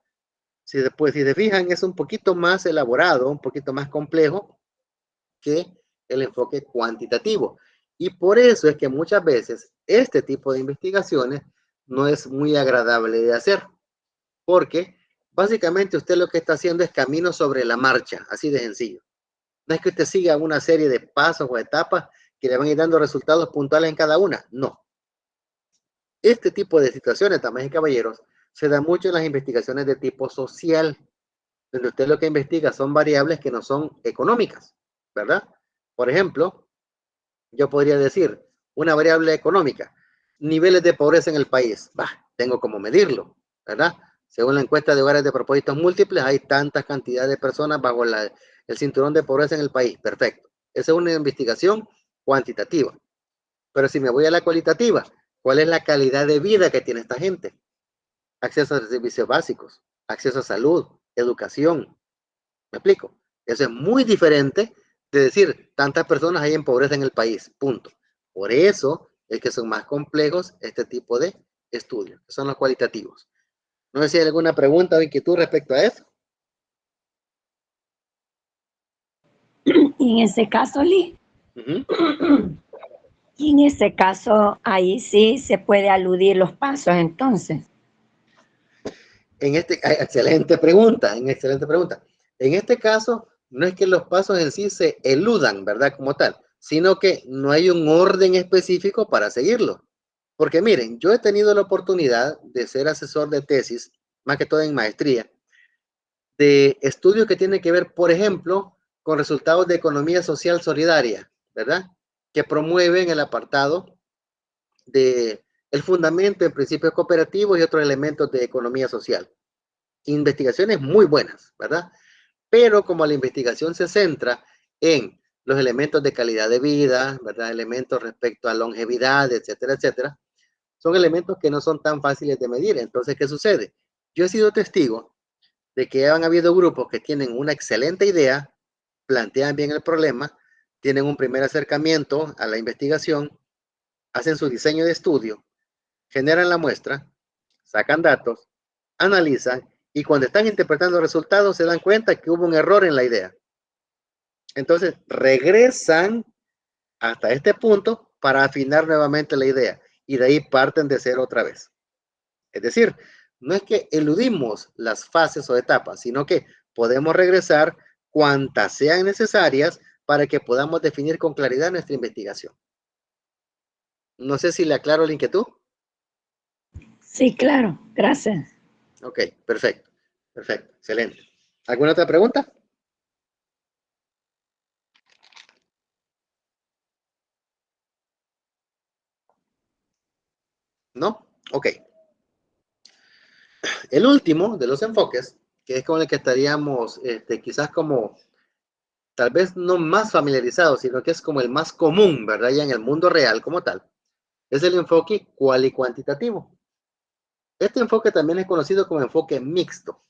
Si después, si se fijan, es un poquito más elaborado, un poquito más complejo que el enfoque cuantitativo. Y por eso es que muchas veces este tipo de investigaciones no es muy agradable de hacer, porque básicamente usted lo que está haciendo es camino sobre la marcha, así de sencillo. No es que usted siga una serie de pasos o etapas que le van a ir dando resultados puntuales en cada una, no. Este tipo de situaciones, damas y caballeros, se da mucho en las investigaciones de tipo social, donde usted lo que investiga son variables que no son económicas, ¿verdad? Por ejemplo, yo podría decir una variable económica, niveles de pobreza en el país. Tengo como medirlo, ¿verdad? Según la encuesta de hogares de propósitos múltiples, hay tantas cantidades de personas bajo el cinturón de pobreza en el país. Perfecto. Esa es una investigación cuantitativa. Pero si me voy a la cualitativa, ¿cuál es la calidad de vida que tiene esta gente? Acceso a servicios básicos, acceso a salud, educación. ¿Me explico? Eso es muy diferente de decir tantas personas hay en pobreza en el país, punto. Por eso es que son más complejos este tipo de estudios, que son los cualitativos. No sé si hay alguna pregunta o inquietud respecto a eso. Y en ese caso, Lee, y en ese caso, ahí sí se puede aludir los pasos, entonces. Excelente pregunta, excelente pregunta. En este caso, no es que los pasos en sí se eludan, ¿verdad? Como tal, sino que no hay un orden específico para seguirlo. Porque miren, yo he tenido la oportunidad de ser asesor de tesis, más que todo en maestría, de estudios que tienen que ver, por ejemplo, con resultados de economía social solidaria, ¿verdad? Que promueven el apartado de el fundamento en principios cooperativos y otros elementos de economía social. Investigaciones muy buenas, ¿verdad? Pero como la investigación se centra en los elementos de calidad de vida, ¿verdad? Elementos respecto a longevidad, etcétera, etcétera, son elementos que no son tan fáciles de medir. Entonces, ¿qué sucede? Yo he sido testigo de que han habido grupos que tienen una excelente idea, plantean bien el problema, tienen un primer acercamiento a la investigación, hacen su diseño de estudio, generan la muestra, sacan datos, analizan y cuando están interpretando resultados se dan cuenta que hubo un error en la idea. Entonces regresan hasta este punto para afinar nuevamente la idea y de ahí parten de cero otra vez. Es decir, no es que eludimos las fases o etapas, sino que podemos regresar cuantas sean necesarias para que podamos definir con claridad nuestra investigación. No sé si le aclaro la inquietud. Sí, claro, gracias. Ok, perfecto, perfecto, excelente. ¿Alguna otra pregunta? ¿No? Ok. El último de los enfoques, que es con el que estaríamos quizás como, tal vez no más familiarizados, sino que es como el más común, ¿verdad? Ya en el mundo real como tal, es el enfoque cual y cuantitativo. Este enfoque también es conocido como enfoque mixto.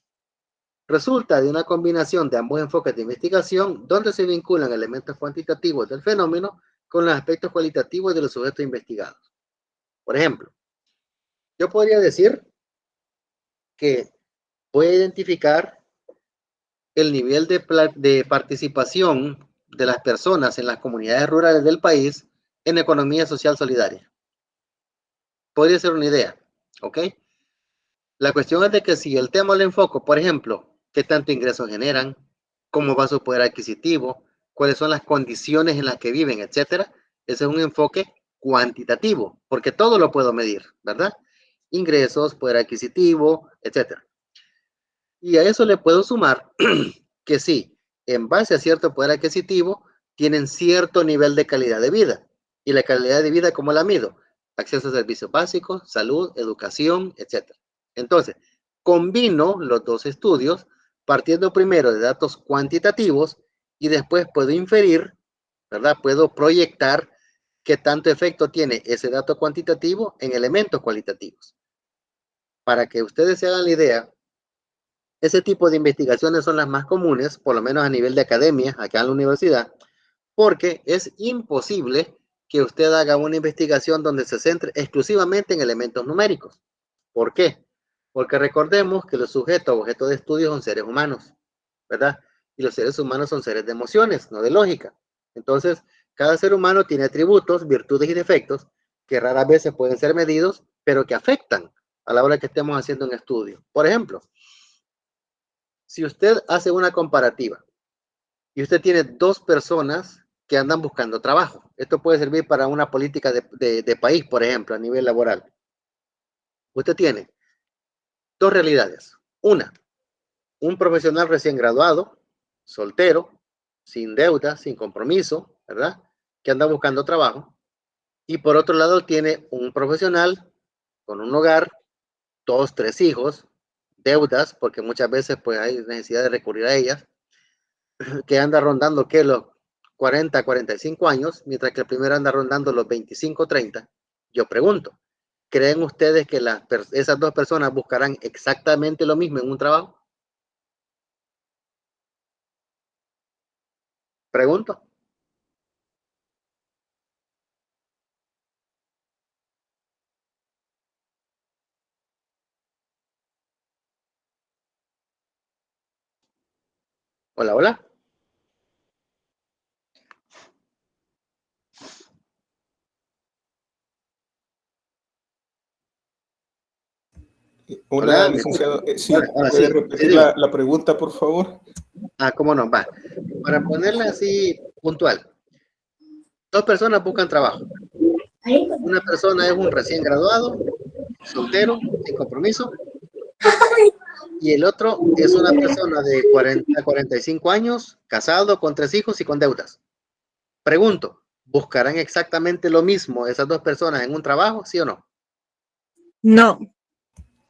Resulta de una combinación de ambos enfoques de investigación donde se vinculan elementos cuantitativos del fenómeno con los aspectos cualitativos de los sujetos investigados. Por ejemplo, yo podría decir que voy a identificar el nivel de participación de las personas en las comunidades rurales del país en economía social solidaria. Podría ser una idea, ¿ok? La cuestión es de que si el tema lo enfoco, por ejemplo, qué tanto ingresos generan, cómo va su poder adquisitivo, cuáles son las condiciones en las que viven, etcétera. Ese es un enfoque cuantitativo, porque todo lo puedo medir, ¿verdad? Ingresos, poder adquisitivo, etcétera. Y a eso le puedo sumar que sí, en base a cierto poder adquisitivo, tienen cierto nivel de calidad de vida. ¿Y la calidad de vida cómo la mido? Acceso a servicios básicos, salud, educación, etc. Entonces, combino los dos estudios partiendo primero de datos cuantitativos y después puedo inferir, ¿verdad? Puedo proyectar qué tanto efecto tiene ese dato cuantitativo en elementos cualitativos. Para que ustedes se hagan la idea, ese tipo de investigaciones son las más comunes, por lo menos a nivel de academia, acá en la universidad, porque es imposible que usted haga una investigación donde se centre exclusivamente en elementos numéricos. ¿Por qué? Porque recordemos que los sujetos objeto de estudio son seres humanos, ¿verdad? Y los seres humanos son seres de emociones, no de lógica. Entonces, cada ser humano tiene atributos, virtudes y defectos que raras veces pueden ser medidos, pero que afectan a la hora que estemos haciendo un estudio. Por ejemplo, si usted hace una comparativa y usted tiene dos personas que andan buscando trabajo, esto puede servir para una política de país, por ejemplo, a nivel laboral. Usted tiene dos realidades. Una, un profesional recién graduado, soltero, sin deuda, sin compromiso, ¿verdad? Que anda buscando trabajo. Y por otro lado tiene un profesional con un hogar, 2, 3 hijos, deudas, porque muchas veces pues hay necesidad de recurrir a ellas, que anda rondando que los 40, 45 años, mientras que el primero anda rondando los 25, 30. Yo pregunto, ¿creen ustedes que esas dos personas buscarán exactamente lo mismo en un trabajo? Pregunto. Hola, hola. Hola, licenciado. Sí, ahora ¿puede sí, repetir sí, la pregunta, por favor? cómo no, va. Para ponerla así puntual, dos personas buscan trabajo. Una persona es un recién graduado, soltero, sin compromiso, y el otro es una persona de 40 a 45 años, casado, con 3 hijos y con deudas. Pregunto, ¿buscarán exactamente lo mismo esas dos personas en un trabajo, sí o no? No.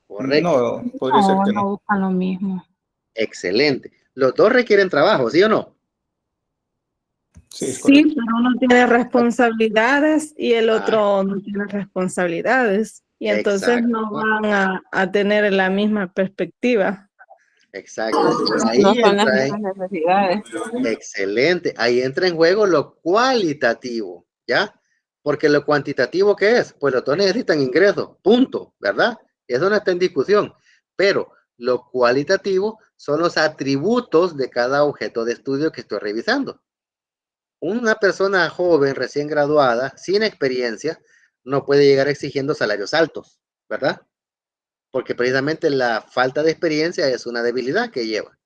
Correcto. No, podría ser que No no. buscan lo mismo. Excelente. Los dos requieren trabajo, ¿sí o no? Sí, es Sí, correcto. pero uno tiene responsabilidades y el Ah, otro no tiene responsabilidades. Y entonces exacto, no van a tener la misma perspectiva. exacto. No Ahí son las entra, mismas necesidades. excelente. Ahí entra en juego lo cualitativo, ¿ya? Porque lo cuantitativo, ¿qué es? Pues los dos necesitan ingresos, punto, ¿verdad? Eso no está en discusión. Pero lo cualitativo son los atributos de cada objeto de estudio que estoy revisando. Una persona joven, recién graduada, sin experiencia, no puede llegar exigiendo salarios altos, ¿verdad? Porque precisamente la falta de experiencia es una debilidad que lleva.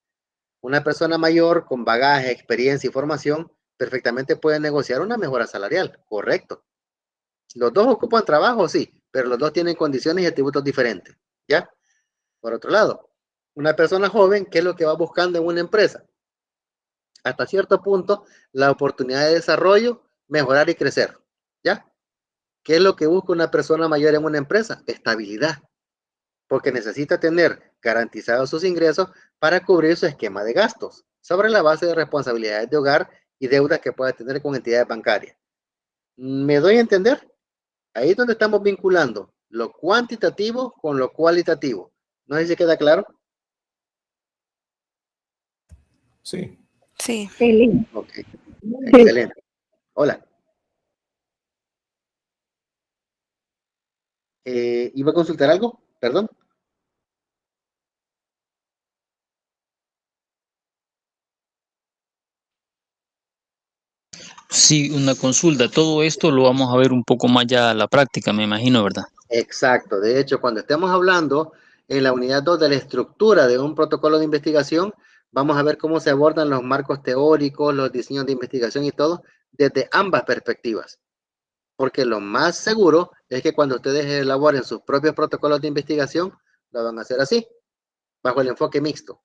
Una persona mayor con bagaje, experiencia y formación perfectamente puede negociar una mejora salarial, correcto. Los dos ocupan trabajo, sí, pero los dos tienen condiciones y atributos diferentes, ¿ya? Por otro lado, una persona joven, ¿qué es lo que va buscando en una empresa? Hasta cierto punto, la oportunidad de desarrollo, mejorar y crecer, ¿ya? ¿Qué es lo que busca una persona mayor en una empresa? Estabilidad, porque necesita tener garantizados sus ingresos para cubrir su esquema de gastos, sobre la base de responsabilidades de hogar y deudas que pueda tener con entidades bancarias. ¿Me doy a entender? Ahí es donde estamos vinculando lo cuantitativo con lo cualitativo. ¿No sé si queda claro? Sí. Ok, excelente. Hola. ¿Iba a consultar algo? Perdón. Sí, una consulta. Todo esto lo vamos a ver un poco más ya a la práctica, me imagino, ¿verdad? Exacto. De hecho, cuando estemos hablando en la unidad 2 de la estructura de un protocolo de investigación, vamos a ver cómo se abordan los marcos teóricos, los diseños de investigación y todo desde ambas perspectivas. Porque lo más seguro es que cuando ustedes elaboren sus propios protocolos de investigación, lo van a hacer así, bajo el enfoque mixto.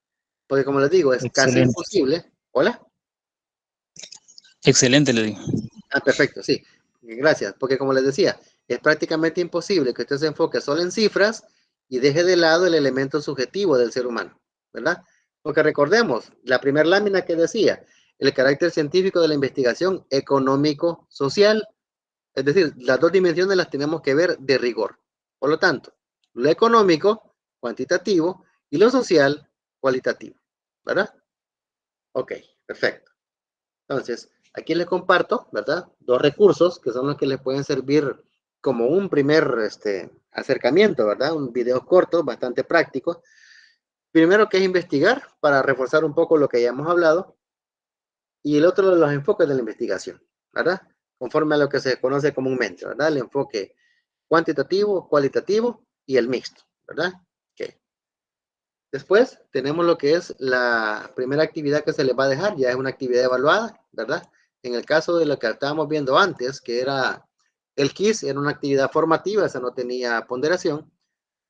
Porque como les digo, es casi Excelente. imposible. ¿Hola? Excelente, le digo. Ah, perfecto, sí. Gracias. Porque como les decía, es prácticamente imposible que usted se enfoque solo en cifras y deje de lado el elemento subjetivo del ser humano, ¿verdad? Porque recordemos, la primera lámina que decía, el carácter científico de la investigación económico-social, es decir, las dos dimensiones las tenemos que ver de rigor. Por lo tanto, lo económico, cuantitativo, y lo social, cualitativo, ¿verdad? Ok, perfecto. Entonces, aquí les comparto, ¿verdad? Dos recursos que son los que les pueden servir como un primer acercamiento, ¿verdad? Un video corto, bastante práctico. Primero que es investigar, para reforzar un poco lo que ya hemos hablado, y el otro de los enfoques de la investigación, ¿verdad? Conforme a lo que se conoce comúnmente, ¿verdad? El enfoque cuantitativo, cualitativo y el mixto, ¿verdad? Okay. Después tenemos lo que es la primera actividad que se les va a dejar, ya es una actividad evaluada, ¿verdad? En el caso de lo que estábamos viendo antes, que era el quiz, era una actividad formativa, esa no tenía ponderación,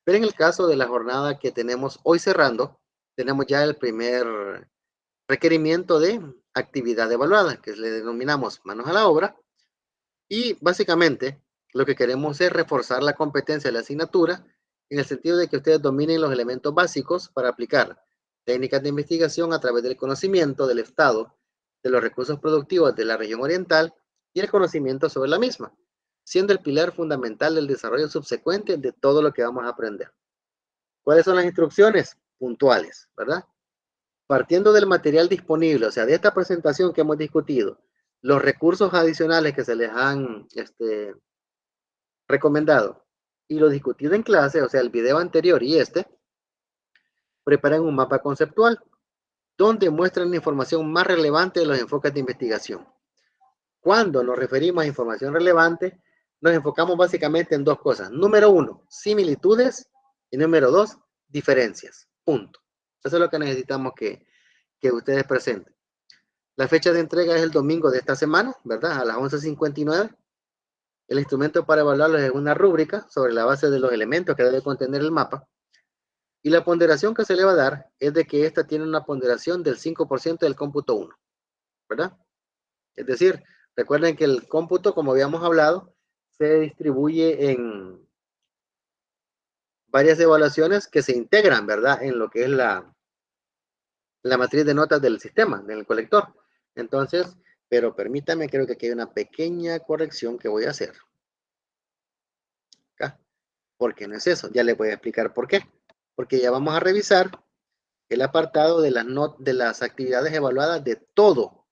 pero en el caso de la jornada que tenemos hoy cerrando, tenemos ya el primer requerimiento de actividad evaluada, que le denominamos manos a la obra, y básicamente lo que queremos es reforzar la competencia de la asignatura en el sentido de que ustedes dominen los elementos básicos para aplicar técnicas de investigación a través del conocimiento del estado de los recursos productivos de la región oriental y el conocimiento sobre la misma, siendo el pilar fundamental del desarrollo subsecuente de todo lo que vamos a aprender. ¿Cuáles son las instrucciones? Puntuales, ¿verdad? Partiendo del material disponible, o sea, de esta presentación que hemos discutido, los recursos adicionales que se les han recomendado y lo discutido en clase, o sea, el video anterior y preparen un mapa conceptual donde muestran la información más relevante de los enfoques de investigación. Cuando nos referimos a información relevante, nos enfocamos básicamente en dos cosas. Número uno, similitudes, y número dos, diferencias. Punto. Eso es lo que necesitamos que ustedes presenten. La fecha de entrega es el domingo de esta semana, ¿verdad? A las 11:59. El instrumento para evaluarlo es una rúbrica sobre la base de los elementos que debe contener el mapa. Y la ponderación que se le va a dar es de que esta tiene una ponderación del 5% del cómputo 1, ¿verdad? Es decir, recuerden que el cómputo, como habíamos hablado, se distribuye en varias evaluaciones que se integran, ¿verdad? En lo que es la matriz de notas del sistema, del colector. Entonces, pero permítame, creo que aquí hay una pequeña corrección que voy a hacer. Acá. Porque no es eso, ya les voy a explicar por qué. Porque ya vamos a revisar el apartado de las actividades evaluadas de todo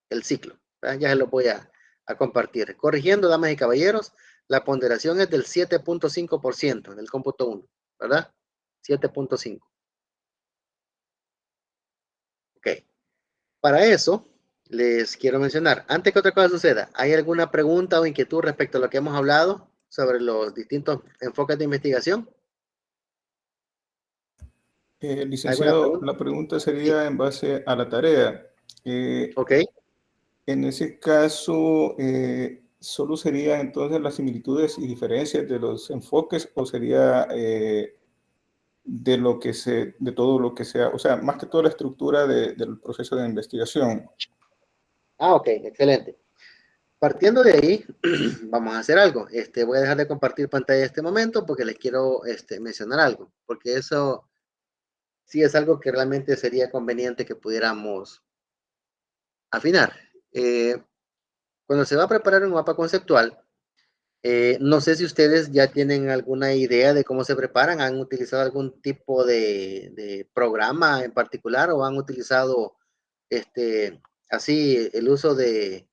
el ciclo, ¿verdad? Ya se lo voy a compartir. Corrigiendo, damas y caballeros, la ponderación es del 7.5% del cómputo 1, ¿verdad? 7.5. Ok. Para eso, les quiero mencionar, antes que otra cosa suceda, ¿hay alguna pregunta o inquietud respecto a lo que hemos hablado sobre los distintos enfoques de investigación? Licenciado, la pregunta sería en base a la tarea. Ok. En ese caso, ¿solo serían entonces las similitudes y diferencias de los enfoques o sería de todo lo que sea, o sea, más que toda la estructura del proceso de investigación? Ah, ok, excelente. Partiendo de ahí, vamos a hacer algo. Voy a dejar de compartir pantalla en este momento porque les quiero mencionar algo, porque eso sí es algo que realmente sería conveniente que pudiéramos afinar. Cuando se va a preparar un mapa conceptual, no sé si ustedes ya tienen alguna idea de cómo se preparan, han utilizado algún tipo de programa en particular o han utilizado así el uso de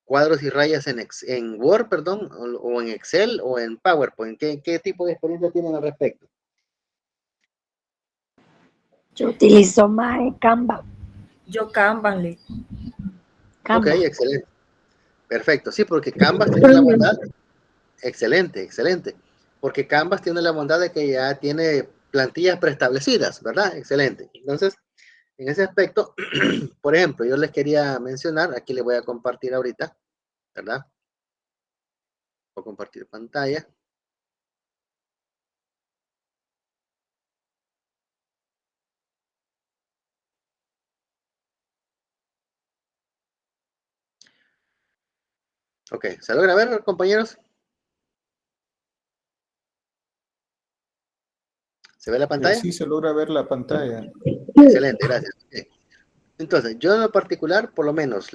cuadros y rayas en Word, perdón, o en Excel o en PowerPoint. ¿Qué tipo de experiencia tienen al respecto? Yo utilizo más Canva. Yo Canva. Ok, excelente. Perfecto. Sí, porque Canvas tiene la bondad. Excelente, excelente. Porque Canvas tiene la bondad de que ya tiene plantillas preestablecidas, ¿verdad? Excelente. Entonces, en ese aspecto, por ejemplo, yo les quería mencionar, aquí les voy a compartir ahorita, ¿verdad? Voy a compartir pantalla. Ok, ¿se logra ver, compañeros? ¿Se ve la pantalla? Sí, se logra ver la pantalla. Excelente, gracias. Ok. Entonces, yo en lo particular, por lo menos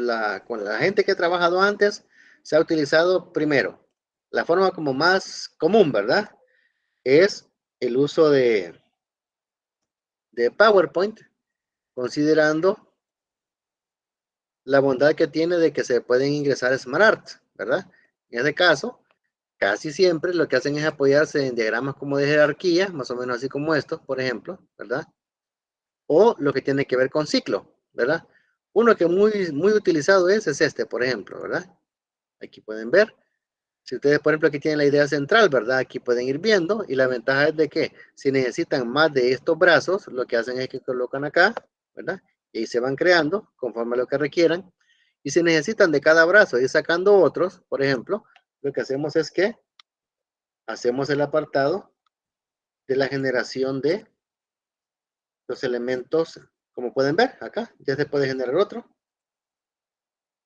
con la gente que he trabajado antes, se ha utilizado primero, la forma como más común, ¿verdad? Es el uso de PowerPoint, considerando la bondad que tiene de que se pueden ingresar SmartArt, ¿verdad? En ese caso, casi siempre lo que hacen es apoyarse en diagramas como de jerarquía, más o menos así como estos, por ejemplo, ¿verdad? O lo que tiene que ver con ciclo, ¿verdad? Uno que muy utilizado es este, por ejemplo, ¿verdad? Aquí pueden ver. Si ustedes, por ejemplo, aquí tienen la idea central, ¿verdad? Aquí pueden ir viendo y la ventaja es de que si necesitan más de estos brazos, lo que hacen es que colocan acá, ¿verdad? Y ahí se van creando conforme a lo que requieran. Y si necesitan de cada brazo ir sacando otros, por ejemplo, lo que hacemos es que hacemos el apartado de la generación de los elementos, como pueden ver acá, ya se puede generar otro.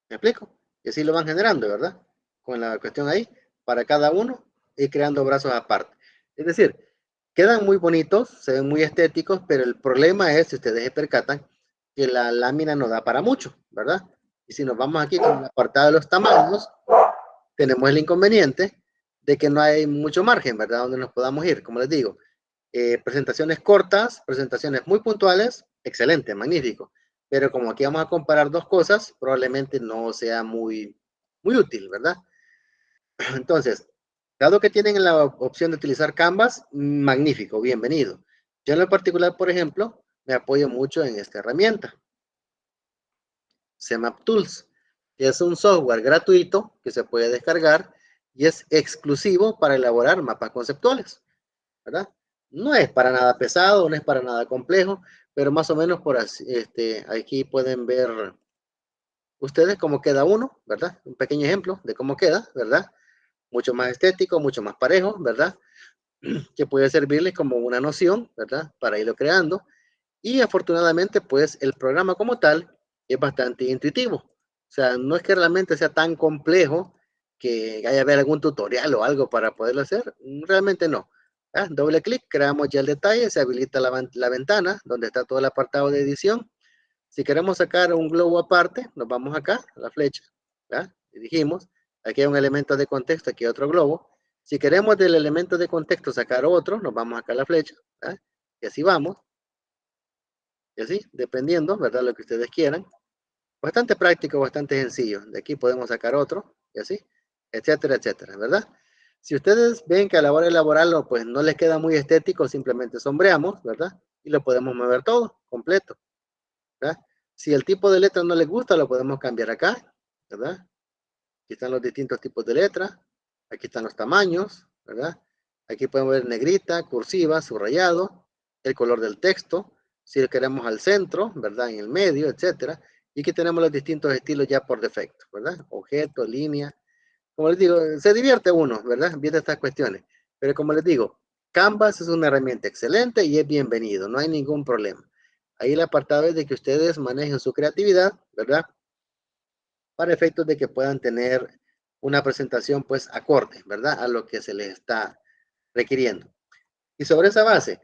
¿Me explico? Y así lo van generando, ¿verdad? Con la cuestión ahí, para cada uno, y creando brazos aparte. Es decir, quedan muy bonitos, se ven muy estéticos, pero el problema es, si ustedes se percatan, que la lámina no da para mucho, ¿verdad? Y si nos vamos aquí con el apartado de los tamaños, tenemos el inconveniente de que no hay mucho margen, ¿verdad? Donde nos podamos ir, como les digo. Presentaciones cortas, presentaciones muy puntuales, excelente, magnífico. Pero como aquí vamos a comparar dos cosas, probablemente no sea muy útil, ¿verdad? Entonces, dado que tienen la opción de utilizar Canvas, magnífico, bienvenido. Yo en lo particular, por ejemplo, me apoyo mucho en esta herramienta, CMap Tools, que es un software gratuito que se puede descargar y es exclusivo para elaborar mapas conceptuales, ¿verdad? No es para nada pesado, no es para nada complejo, pero más o menos por así, aquí pueden ver ustedes cómo queda uno, ¿verdad? Un pequeño ejemplo de cómo queda, ¿verdad? Mucho más estético, mucho más parejo, ¿verdad? Que puede servirles como una noción, ¿verdad? Para irlo creando. Y afortunadamente, pues el programa como tal es bastante intuitivo. O sea, no es que realmente sea tan complejo que haya que haber algún tutorial o algo para poderlo hacer. Realmente no. ¿Ah? Doble clic, creamos ya el detalle, se habilita la ventana donde está todo el apartado de edición. Si queremos sacar un globo aparte, nos vamos acá a la flecha, ¿verdad? Dirigimos, aquí hay un elemento de contexto, aquí hay otro globo. Si queremos del elemento de contexto sacar otro, nos vamos acá a la flecha, ¿verdad? Y así vamos, y así, dependiendo, ¿verdad? Lo que ustedes quieran. Bastante práctico, bastante sencillo. De aquí podemos sacar otro, y así, etcétera, etcétera, ¿verdad? Si ustedes ven que a la hora de elaborarlo, pues no les queda muy estético, simplemente sombreamos, ¿verdad? Y lo podemos mover todo, completo, ¿verdad? Si el tipo de letra no les gusta, lo podemos cambiar acá, ¿verdad? Aquí están los distintos tipos de letra, aquí están los tamaños, ¿verdad? Aquí podemos ver negrita, cursiva, subrayado, el color del texto, si lo queremos al centro, ¿verdad? En el medio, etcétera. Y aquí tenemos los distintos estilos ya por defecto, ¿verdad? Objeto, línea. Como les digo, se divierte uno, ¿verdad? Viendo estas cuestiones. Pero como les digo, Canvas es una herramienta excelente y es bienvenido, no hay ningún problema. Ahí el apartado es de que ustedes manejen su creatividad, ¿verdad? Para efectos de que puedan tener una presentación pues acorde, ¿verdad? A lo que se les está requiriendo. Y sobre esa base,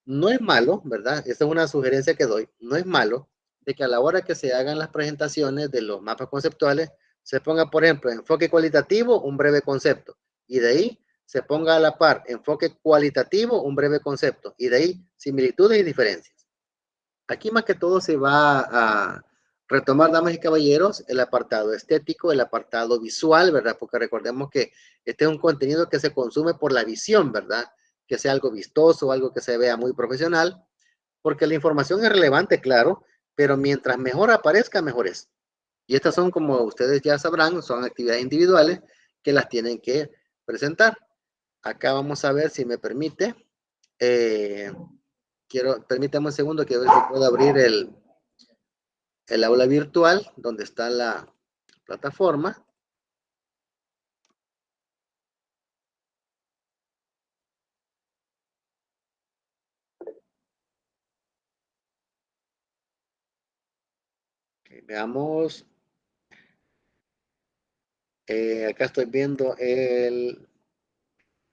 no es malo, ¿verdad? Esta es una sugerencia que doy, no es malo de que a la hora que se hagan las presentaciones de los mapas conceptuales, se ponga, por ejemplo, enfoque cualitativo, un breve concepto, y de ahí se ponga a la par enfoque cualitativo, un breve concepto, y de ahí similitudes y diferencias. Aquí más que todo se va a retomar, damas y caballeros, el apartado estético, el apartado visual, ¿verdad? Porque recordemos que este es un contenido que se consume por la visión, ¿verdad? Que sea algo vistoso, algo que se vea muy profesional, porque la información es relevante, claro, pero mientras mejor aparezca, mejor es. Y estas son, como ustedes ya sabrán, son actividades individuales que las tienen que presentar. Acá vamos a ver si me permite. Permítame un segundo que a ver si puedo abrir el aula virtual donde está la plataforma. Okay, veamos. Acá estoy viendo el...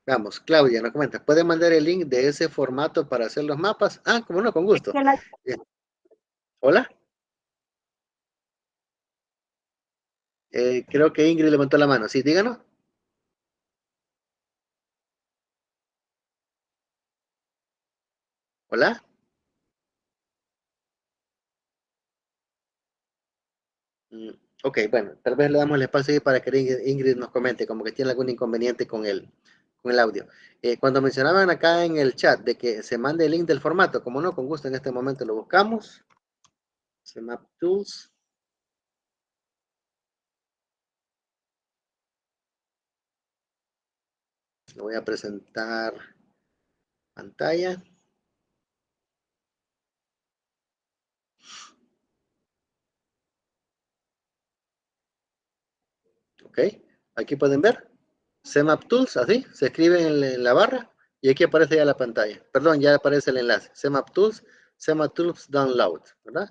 Vamos, Claudia nos comenta, ¿puede mandar el link de ese formato para hacer los mapas? Ah, como no, con gusto. Bien. Hola. Creo que Ingrid levantó la mano. Sí, díganos. Hola. Ok, bueno, tal vez le damos el espacio ahí para que Ingrid nos comente, como que tiene algún inconveniente con el audio. Cuando mencionaban acá en el chat de que se mande el link del formato, como no, con gusto en este momento lo buscamos. Map Tools. Lo voy a presentar pantalla. Ok, aquí pueden ver. CMap Tools, así, se escribe en la barra y aquí aparece ya la pantalla. Perdón, ya aparece el enlace. CMap Tools Download, ¿verdad?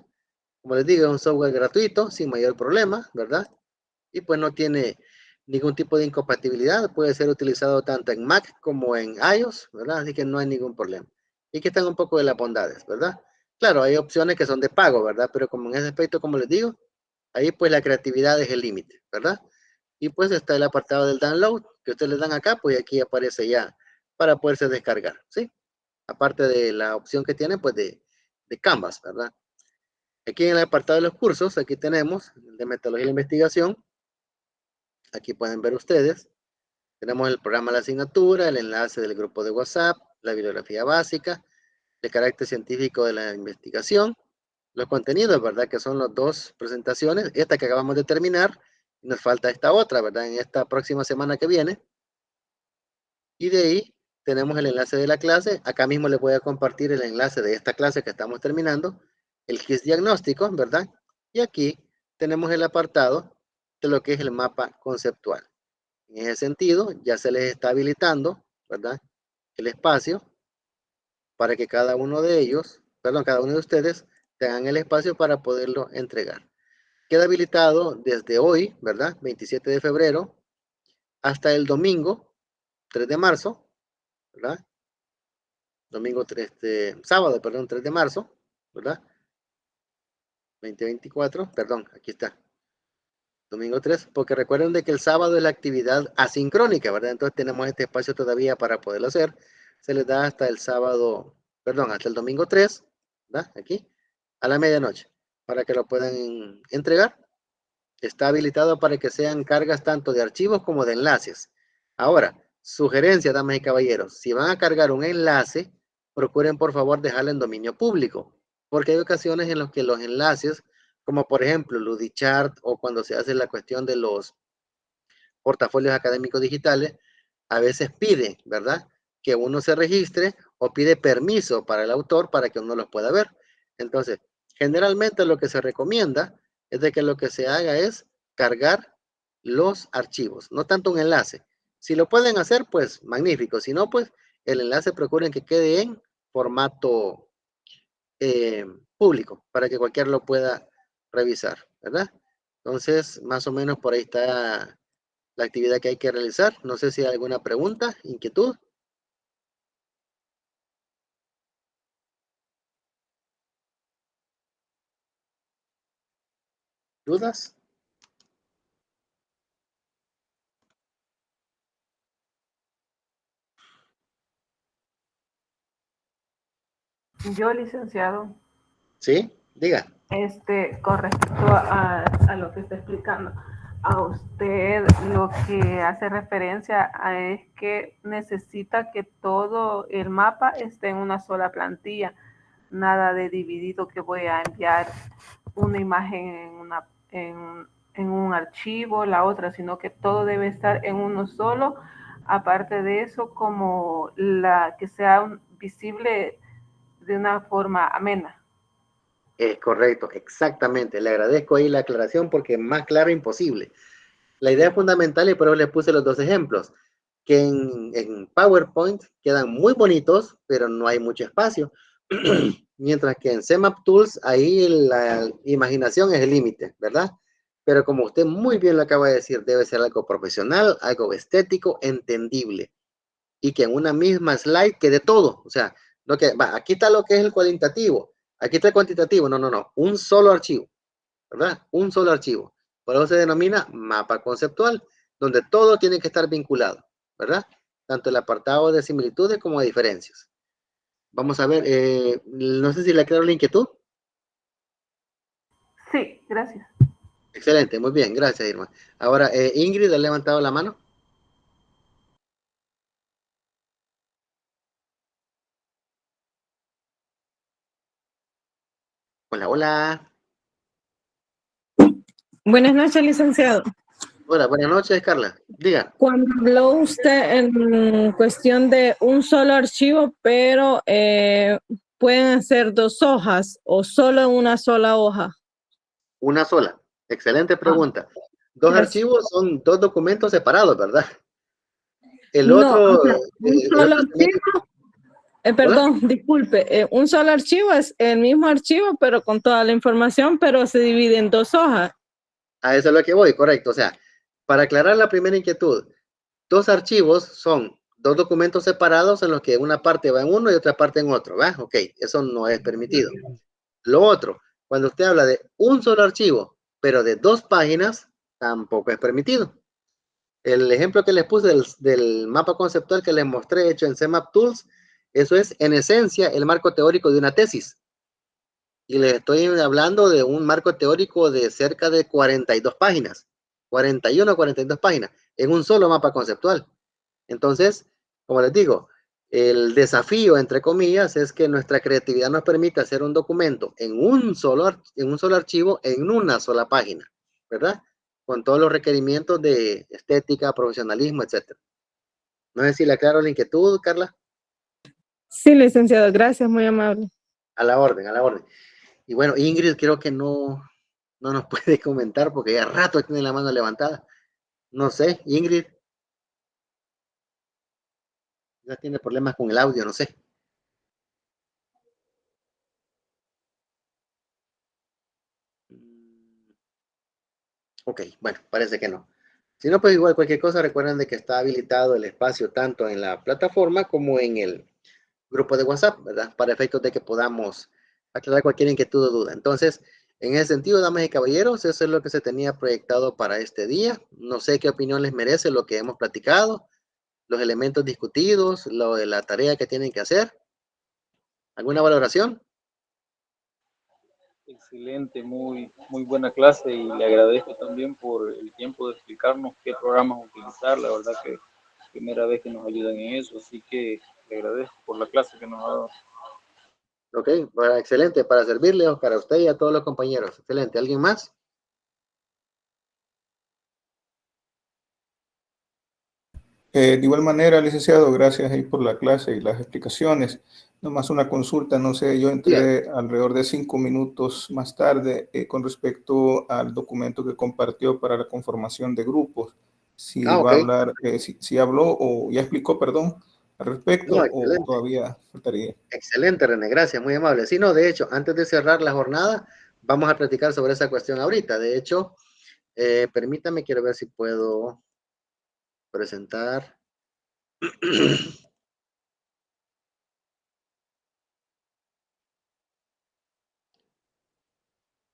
Como les digo, es un software gratuito, sin mayor problema, ¿verdad? Y pues no tiene ningún tipo de incompatibilidad. Puede ser utilizado tanto en Mac como en iOS, ¿verdad? Así que no hay ningún problema. Y que están un poco de las bondades, ¿verdad? Claro, hay opciones que son de pago, ¿verdad? Pero como en ese aspecto, como les digo, ahí pues la creatividad es el límite, ¿verdad? Y pues está el apartado del download, que ustedes le dan acá, pues aquí aparece ya para poderse descargar, ¿sí? Aparte de la opción que tiene, pues de Canvas, ¿verdad? Aquí en el apartado de los cursos, aquí tenemos el de metodología de investigación. Aquí pueden ver ustedes. Tenemos el programa de la asignatura, el enlace del grupo de WhatsApp, la bibliografía básica, el carácter científico de la investigación, los contenidos, ¿verdad? Que son las dos presentaciones. Esta que acabamos de terminar, nos falta esta otra, ¿verdad? En esta próxima semana que viene. Y de ahí tenemos el enlace de la clase. Acá mismo les voy a compartir el enlace de esta clase que estamos terminando, el GIS diagnóstico, ¿verdad? Y aquí tenemos el apartado de lo que es el mapa conceptual. En ese sentido, ya se les está habilitando, ¿verdad? El espacio para que cada uno de ellos, perdón, cada uno de ustedes tengan el espacio para poderlo entregar. Queda habilitado desde hoy, ¿verdad? 27 de febrero hasta el domingo 3 de marzo, ¿verdad? Domingo 3 sábado, perdón, 3 de marzo, ¿verdad? 2024, perdón, aquí está. Domingo 3, porque recuerden de que el sábado es la actividad asincrónica, ¿verdad? Entonces tenemos este espacio todavía para poderlo hacer. Se les da hasta el sábado, perdón, hasta el domingo 3, ¿verdad? Aquí, a la medianoche, para que lo puedan entregar. Está habilitado para que sean cargas tanto de archivos como de enlaces. Ahora, sugerencia, damas y caballeros, si van a cargar un enlace, procuren por favor dejarlo en dominio público, porque hay ocasiones en las que los enlaces, como por ejemplo Ludichart o cuando se hace la cuestión de los portafolios académicos digitales, a veces pide, ¿verdad? Que uno se registre o pide permiso para el autor para que uno los pueda ver. Entonces, generalmente lo que se recomienda es de que lo que se haga es cargar los archivos, no tanto un enlace. Si lo pueden hacer, pues magnífico. Si no, pues el enlace procuren que quede en formato público para que cualquiera lo pueda revisar, ¿verdad? Entonces, más o menos por ahí está la actividad que hay que realizar. No sé si hay alguna pregunta, inquietud. ¿Dudas? Yo, licenciado. Sí, diga. Con respecto a lo que está explicando, a usted lo que hace referencia es que necesita que todo el mapa esté en una sola plantilla, nada de dividido que voy a enviar una imagen en un archivo, la otra, sino que todo debe estar en uno solo. Aparte de eso, como que sea visible de una forma amena. Es correcto, exactamente. Le agradezco ahí la aclaración porque más claro imposible. La idea fundamental, y por eso les puse los dos ejemplos, que en PowerPoint quedan muy bonitos, pero no hay mucho espacio. Mientras que en CMap Tools, ahí la imaginación es el límite, ¿verdad? pero como usted muy bien lo acaba de decir, debe ser algo profesional, algo estético, entendible, y que en una misma slide quede todo. O sea, no que, va, aquí está lo que es el cualitativo, aquí está el cuantitativo, no, un solo archivo, ¿verdad? Un solo archivo. Por eso se denomina mapa conceptual, donde todo tiene que estar vinculado, ¿verdad? Tanto el apartado de similitudes como de diferencias. Vamos a ver, no sé si le aclaro la inquietud. Sí, gracias. Excelente, muy bien, gracias, Irma. Ahora, Ingrid, ¿ha levantado la mano? Hola, hola. Buenas noches, licenciado. Hola, buenas noches, Carla. Diga. Cuando habló usted en cuestión de un solo archivo, pero pueden ser 2 hojas o solo una sola hoja. Una sola. Excelente pregunta. Dos Gracias. archivos son 2 documentos separados, ¿verdad? El No, otro, o sea, un solo archivo, perdón, disculpe, un solo archivo es el mismo archivo, pero con toda la información, pero se divide en 2 hojas. a eso es lo que voy, correcto. O sea, para aclarar la primera inquietud, 2 archivos son 2 documentos separados en los que una parte va en uno y otra parte en otro, ¿va? Ok, eso no es permitido. Lo otro, cuando usted habla de un solo archivo, pero de 2 páginas, tampoco es permitido. El ejemplo que les puse del mapa conceptual que les mostré hecho en CMap Tools, eso es en esencia el marco teórico de una tesis. Y les estoy hablando de un marco teórico de cerca de 42 páginas, 41 o 42 páginas, en un solo mapa conceptual. Entonces, como les digo, el desafío, entre comillas, es que nuestra creatividad nos permite hacer un documento en un solo archivo, en una sola página, ¿verdad? Con todos los requerimientos de estética, profesionalismo, etc. No sé si le aclaro la inquietud, Carla. Sí, licenciado, gracias, muy amable. A la orden, a la orden. Y bueno, Ingrid creo que no nos puede comentar porque ya rato tiene la mano levantada. No sé, Ingrid. Ya tiene problemas con el audio, no sé. Ok, bueno, parece que no. Si no, pues igual cualquier cosa, recuerden de que está habilitado el espacio tanto en la plataforma como en el grupo de WhatsApp, ¿verdad? Para efectos de que podamos aclarar cualquier inquietud o duda. Entonces, en ese sentido, damas y caballeros, eso es lo que se tenía proyectado para este día. No sé qué opinión les merece lo que hemos platicado, los elementos discutidos, lo de la tarea que tienen que hacer. ¿Alguna valoración? Excelente, muy buena clase y le agradezco también por el tiempo de explicarnos qué programas utilizar. La verdad que es primera vez que nos ayudan en eso, así que le agradezco por la clase que nos ha dado. Ok, bueno, excelente, para servirle, Oscar, a usted y a todos los compañeros. Excelente. ¿Alguien más? De igual manera, licenciado, gracias ahí por la clase y las explicaciones. Nomás una consulta, no sé, yo entré alrededor de 5 minutos más tarde con respecto al documento que compartió para la conformación de grupos. Si va a hablar, si habló o ya explicó, perdón, al respecto, No, o excelente. todavía faltaría. Excelente, René, gracias, muy amable. Sí, no, de hecho, antes de cerrar la jornada, vamos a platicar sobre esa cuestión ahorita. De hecho, permítame, quiero ver si puedo presentar.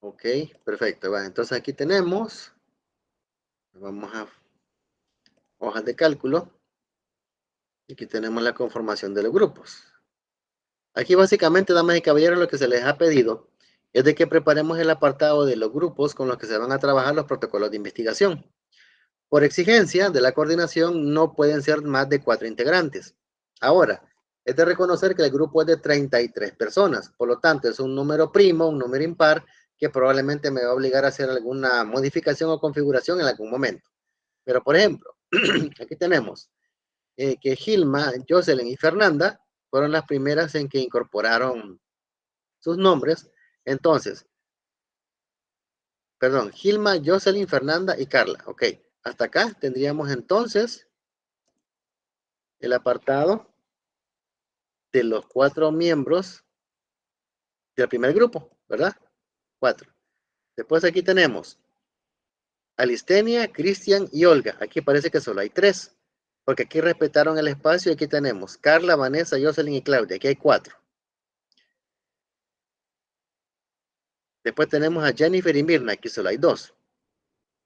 Ok, perfecto. Va, entonces aquí tenemos, vamos a hojas de cálculo. Aquí tenemos la conformación de los grupos. Aquí básicamente, damas y caballeros, lo que se les ha pedido es de que preparemos el apartado de los grupos con los que se van a trabajar los protocolos de investigación. Por exigencia de la coordinación, no pueden ser más de 4 integrantes. Ahora, es de reconocer que el grupo es de 33 personas, por lo tanto, es un número primo, un número impar, que probablemente me va a obligar a hacer alguna modificación o configuración en algún momento. Pero, por ejemplo, aquí tenemos que Gilma, Jocelyn y Fernanda fueron las primeras en que incorporaron sus nombres. Entonces, perdón, Gilma, Jocelyn, Fernanda y Carla. Ok, hasta acá tendríamos entonces el apartado de los 4 miembros del primer grupo, ¿verdad? 4. Después aquí tenemos Alistenia, Cristian y Olga. Aquí parece que solo hay 3, porque aquí respetaron el espacio y aquí tenemos Carla, Vanessa, Jocelyn y Claudia. Aquí hay 4. Después tenemos a Jennifer y Mirna. Aquí solo hay 2.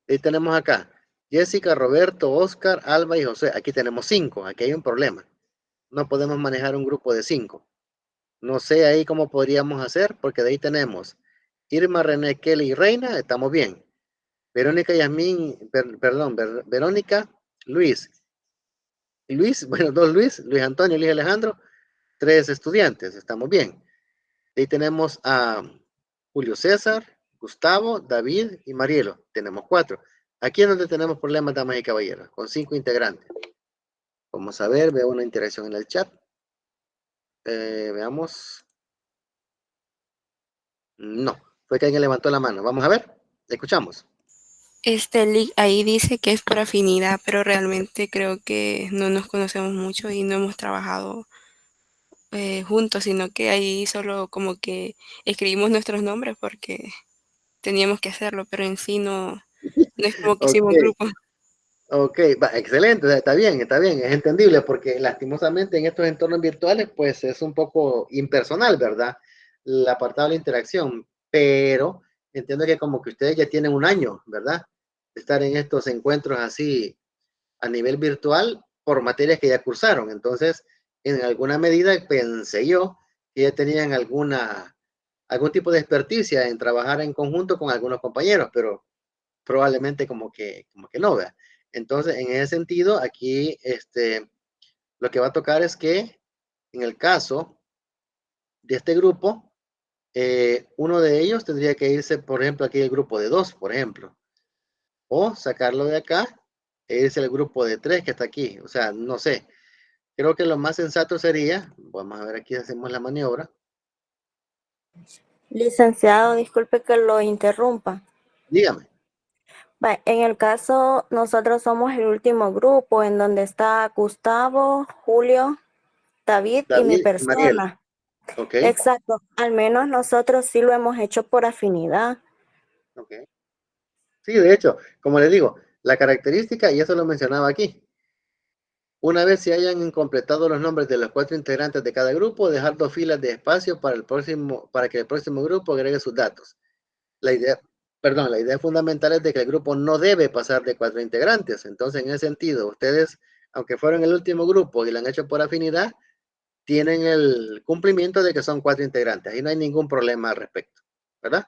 Y tenemos acá Jessica, Roberto, Oscar, Alba y José. Aquí tenemos 5. Aquí hay un problema. No podemos manejar un grupo de 5. No sé ahí cómo podríamos hacer, porque de ahí tenemos Irma, René, Kelly y Reina. Estamos bien. Verónica, Yasmín, Verónica, Luis, bueno, 2 Luis Antonio, Luis Alejandro, 3 estudiantes, estamos bien. Ahí tenemos a Julio César, Gustavo, David y Marielo, tenemos 4. Aquí es donde tenemos problemas, damas y caballeros, con 5 integrantes. Vamos a ver, veo una interacción en el chat. Veamos. No, fue que alguien levantó la mano. Vamos a ver, escuchamos. Ahí dice que es por afinidad, pero realmente creo que no nos conocemos mucho y no hemos trabajado juntos, sino que ahí solo como que escribimos nuestros nombres porque teníamos que hacerlo, pero en sí no es como que hicimos Ok. grupo. Ok, excelente, o sea, está bien, es entendible, porque lastimosamente en estos entornos virtuales, pues es un poco impersonal, ¿verdad? El apartado de la interacción, pero entiendo que como que ustedes ya tienen un año, ¿verdad? De estar en estos encuentros así a nivel virtual por materias que ya cursaron, entonces, en alguna medida pensé yo que ya tenían algún tipo de experticia en trabajar en conjunto con algunos compañeros, pero probablemente como que no, vea. Entonces, en ese sentido, aquí lo que va a tocar es que en el caso de este grupo, uno de ellos tendría que irse, por ejemplo, aquí el grupo de 2, por ejemplo, o sacarlo de acá e irse el grupo de 3 que está aquí. O sea, no sé. Creo que lo más sensato sería, vamos a ver aquí, hacemos la maniobra. Licenciado, disculpe que lo interrumpa. Dígame. En el caso, nosotros somos el último grupo en donde está Gustavo, Julio, David y mi David y Mariel. persona. Ok. Exacto. Al menos nosotros sí lo hemos hecho por afinidad. Ok. Sí, de hecho, como les digo, la característica, y eso lo mencionaba aquí, una vez se hayan completado los nombres de los 4 integrantes de cada grupo, dejar 2 filas de espacio para que el próximo grupo agregue sus datos. La idea fundamental es de que el grupo no debe pasar de 4 integrantes. Entonces, en ese sentido, ustedes, aunque fueron el último grupo y lo han hecho por afinidad, tienen el cumplimiento de que son 4 integrantes. Ahí no hay ningún problema al respecto, ¿verdad?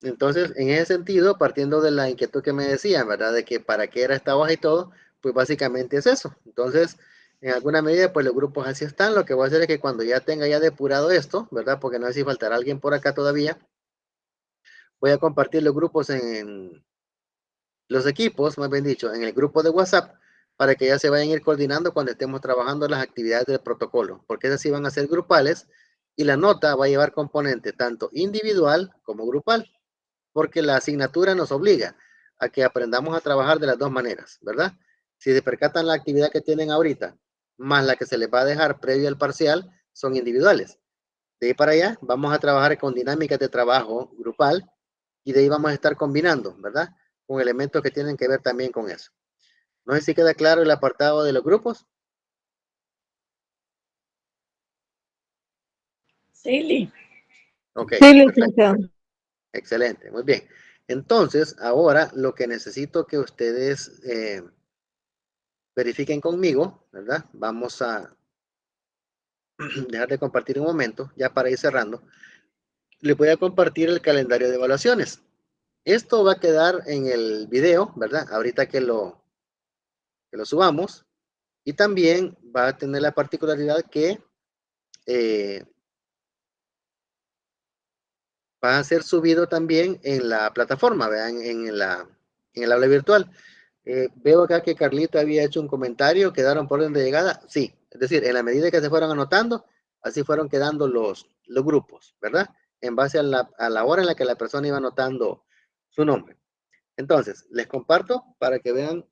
Entonces, en ese sentido, partiendo de la inquietud que me decían, ¿verdad? De que para qué era esta hoja y todo, pues básicamente es eso. Entonces, en alguna medida, pues los grupos así están. Lo que voy a hacer es que cuando ya tenga ya depurado esto, ¿verdad? Porque no sé si faltará alguien por acá todavía, voy a compartir los grupos en los equipos, más bien dicho, en el grupo de WhatsApp, para que ya se vayan a ir coordinando cuando estemos trabajando las actividades del protocolo, porque esas sí van a ser grupales y la nota va a llevar componente tanto individual como grupal, porque la asignatura nos obliga a que aprendamos a trabajar de las dos maneras, ¿verdad? Si se percatan la actividad que tienen ahorita, más la que se les va a dejar previo al parcial, son individuales. De ahí para allá, vamos a trabajar con dinámicas de trabajo grupal y de ahí vamos a estar combinando, ¿verdad? Con elementos que tienen que ver también con eso. No sé si queda claro el apartado de los grupos. Sí, Ok, Sí, perfecto. licenciado. Excelente, muy bien. Entonces, ahora lo que necesito que ustedes verifiquen conmigo, ¿verdad? Vamos a dejar de compartir un momento, ya para ir cerrando. Les voy a compartir el calendario de evaluaciones. Esto va a quedar en el video, ¿verdad? Ahorita que lo subamos. Y también va a tener la particularidad que va a ser subido también en la plataforma, vean, en el aula virtual. Veo acá que Carlita había hecho un comentario, quedaron por orden de llegada. Sí, es decir, en la medida que se fueron anotando, así fueron quedando los grupos, ¿verdad? En base a la hora en la que la persona iba anotando su nombre. Entonces, les comparto para que vean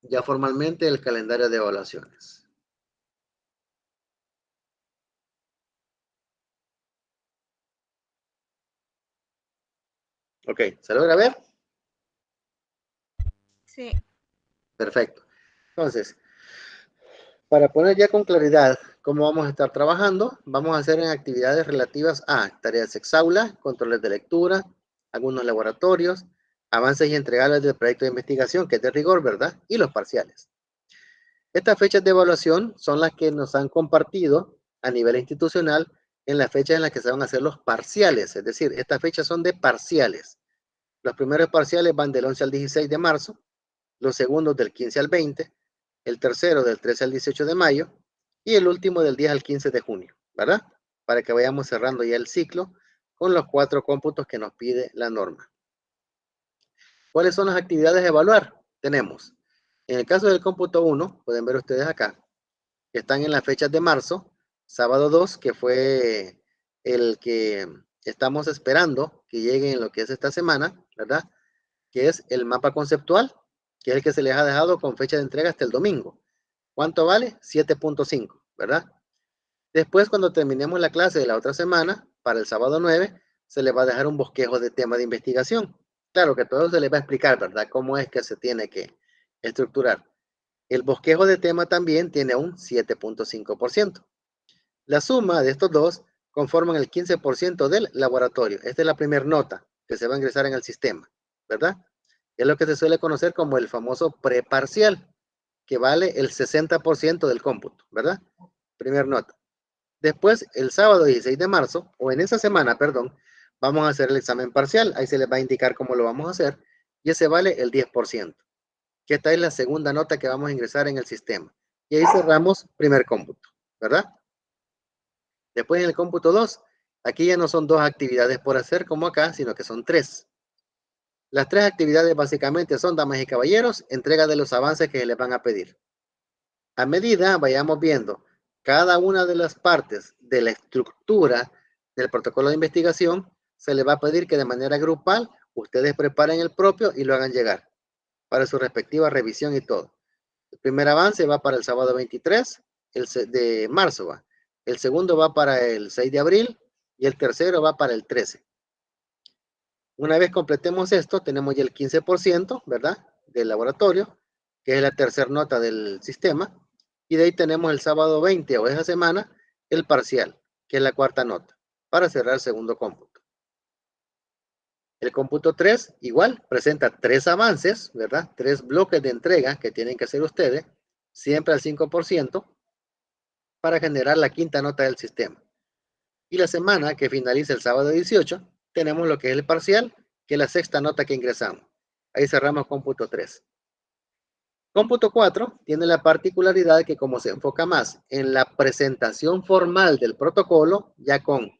ya formalmente el calendario de evaluaciones. Ok, ¿se logra ver? Sí. Perfecto. Entonces, para poner ya con claridad cómo vamos a estar trabajando, vamos a hacer en actividades relativas a tareas ex-aula, controles de lectura, algunos laboratorios, avances y entregables del proyecto de investigación, que es de rigor, ¿verdad? Y los parciales. Estas fechas de evaluación son las que nos han compartido a nivel institucional en las fechas en las que se van a hacer los parciales. Es decir, estas fechas son de parciales. Los primeros parciales van del 11 al 16 de marzo, los segundos del 15 al 20, el tercero del 13 al 18 de mayo y el último del 10 al 15 de junio, ¿verdad? Para que vayamos cerrando ya el ciclo con los 4 cómputos que nos pide la norma. ¿Cuáles son las actividades a evaluar? Tenemos, en el caso del cómputo 1, pueden ver ustedes acá, que están en las fechas de marzo, sábado 2, que fue el que estamos esperando que llegue en lo que es esta semana, ¿verdad? Que es el mapa conceptual, que es el que se les ha dejado con fecha de entrega hasta el domingo. ¿Cuánto vale? 7.5, ¿verdad? Después, cuando terminemos la clase de la otra semana, para el sábado 9, se les va a dejar un bosquejo de tema de investigación. Claro que todo se les va a explicar, ¿verdad? Cómo es que se tiene que estructurar. El bosquejo de tema también tiene un 7.5%. La suma de estos dos conforman el 15% del laboratorio. Esta es la primera nota que se va a ingresar en el sistema, ¿verdad? Es lo que se suele conocer como el famoso preparcial, que vale el 60% del cómputo, ¿verdad? Primer nota. Después, el sábado 16 de marzo, o en esa semana, perdón, vamos a hacer el examen parcial. Ahí se les va a indicar cómo lo vamos a hacer. Y ese vale el 10%. Que esta es la segunda nota que vamos a ingresar en el sistema. Y ahí cerramos primer cómputo, ¿verdad? Después en el cómputo 2, aquí ya no son 2 actividades por hacer como acá, sino que son 3. Las 3 actividades básicamente son, damas y caballeros, entrega de los avances que les van a pedir. A medida vayamos viendo cada una de las partes de la estructura del protocolo de investigación, se les va a pedir que de manera grupal ustedes preparen el propio y lo hagan llegar para su respectiva revisión y todo. El primer avance va para el sábado 23 de marzo. El segundo va para el 6 de abril y el tercero va para el 13. Una vez completemos esto, tenemos ya el 15%, ¿verdad? Del laboratorio, que es la tercera nota del sistema. Y de ahí tenemos el sábado 20 o esa semana, el parcial, que es la cuarta nota, para cerrar el segundo cómputo. El cómputo 3, igual, presenta 3 avances, ¿verdad? 3 bloques de entrega que tienen que hacer ustedes, siempre al 5%, para generar la quinta nota del sistema. Y la semana que finaliza el sábado 18, tenemos lo que es el parcial, que es la sexta nota que ingresamos. Ahí cerramos cómputo 3. Cómputo 4 tiene la particularidad que como se enfoca más en la presentación formal del protocolo, ya con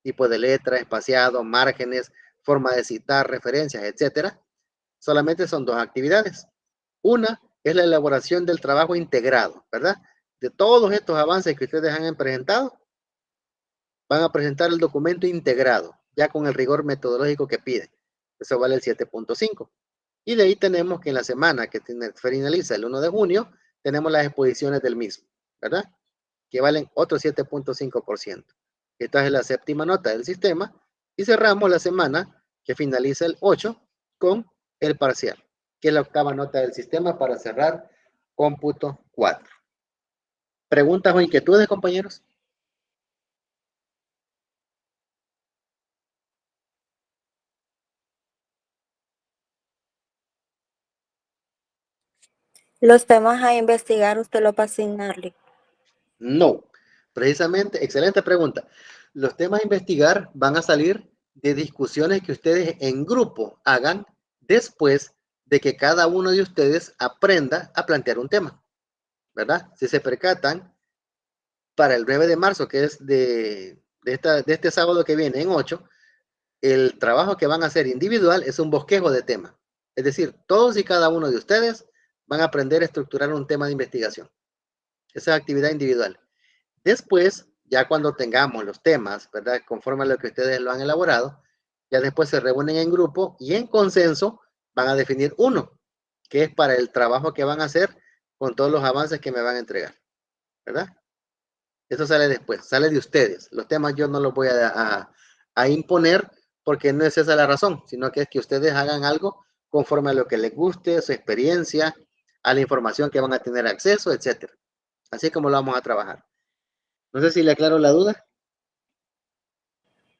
tipo de letra, espaciado, márgenes, forma de citar, referencias, etcétera, solamente son 2 actividades. Una es la elaboración del trabajo integrado, ¿verdad? De todos estos avances que ustedes han presentado, van a presentar el documento integrado, ya con el rigor metodológico que piden. Eso vale el 7.5. Y de ahí tenemos que en la semana que finaliza el 1 de junio, tenemos las exposiciones del mismo, ¿verdad? Que valen otro 7.5%. Esta es la séptima nota del sistema. Y cerramos la semana que finaliza el 8 con el parcial, que es la octava nota del sistema para cerrar cómputo 4. ¿Preguntas o inquietudes, compañeros? Los temas a investigar, usted lo va a asignarle. No, precisamente, excelente pregunta. Los temas a investigar van a salir de discusiones que ustedes en grupo hagan después de que cada uno de ustedes aprenda a plantear un tema, ¿verdad? Si se percatan, para el 9 de marzo, que es de este sábado que viene en 8, el trabajo que van a hacer individual es un bosquejo de tema. Es decir, todos y cada uno de ustedes van a aprender a estructurar un tema de investigación. Esa es actividad individual. Después, ya cuando tengamos los temas, ¿verdad? Conforme a lo que ustedes lo han elaborado, ya después se reúnen en grupo y en consenso van a definir uno, que es para el trabajo que van a hacer con todos los avances que me van a entregar, ¿verdad? Eso sale después, sale de ustedes. Los temas yo no los voy a imponer porque no es esa la razón, sino que es que ustedes hagan algo conforme a lo que les guste, su experiencia, a la información que van a tener acceso, etcétera. Así como lo vamos a trabajar. No sé si le aclaro la duda.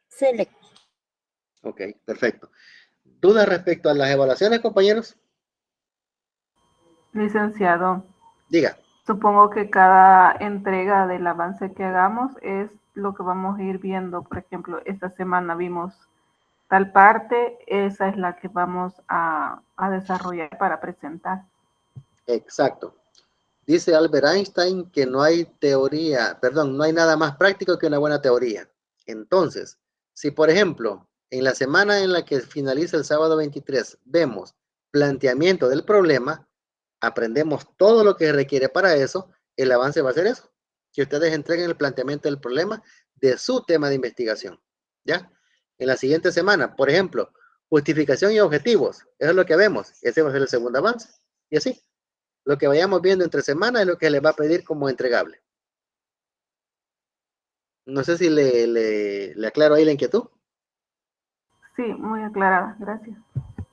Sí, Ok, perfecto. ¿Dudas respecto a las evaluaciones, compañeros? Licenciado, Diga. supongo que cada entrega del avance que hagamos es lo que vamos a ir viendo. Por ejemplo, esta semana vimos tal parte, esa es la que vamos a desarrollar para presentar. Exacto. Dice Albert Einstein que no hay teoría, perdón, no hay nada más práctico que una buena teoría. Entonces, si por ejemplo, en la semana en la que finaliza el sábado 23, vemos planteamiento del problema, aprendemos todo lo que requiere para eso, el avance va a ser eso, que ustedes entreguen el planteamiento del problema de su tema de investigación, ¿ya? En la siguiente semana, por ejemplo, justificación y objetivos, eso es lo que vemos, ese va a ser el segundo avance, y así. Lo que vayamos viendo entre semanas es lo que les va a pedir como entregable. No sé si le aclaro ahí la inquietud. Sí, muy aclarada, gracias.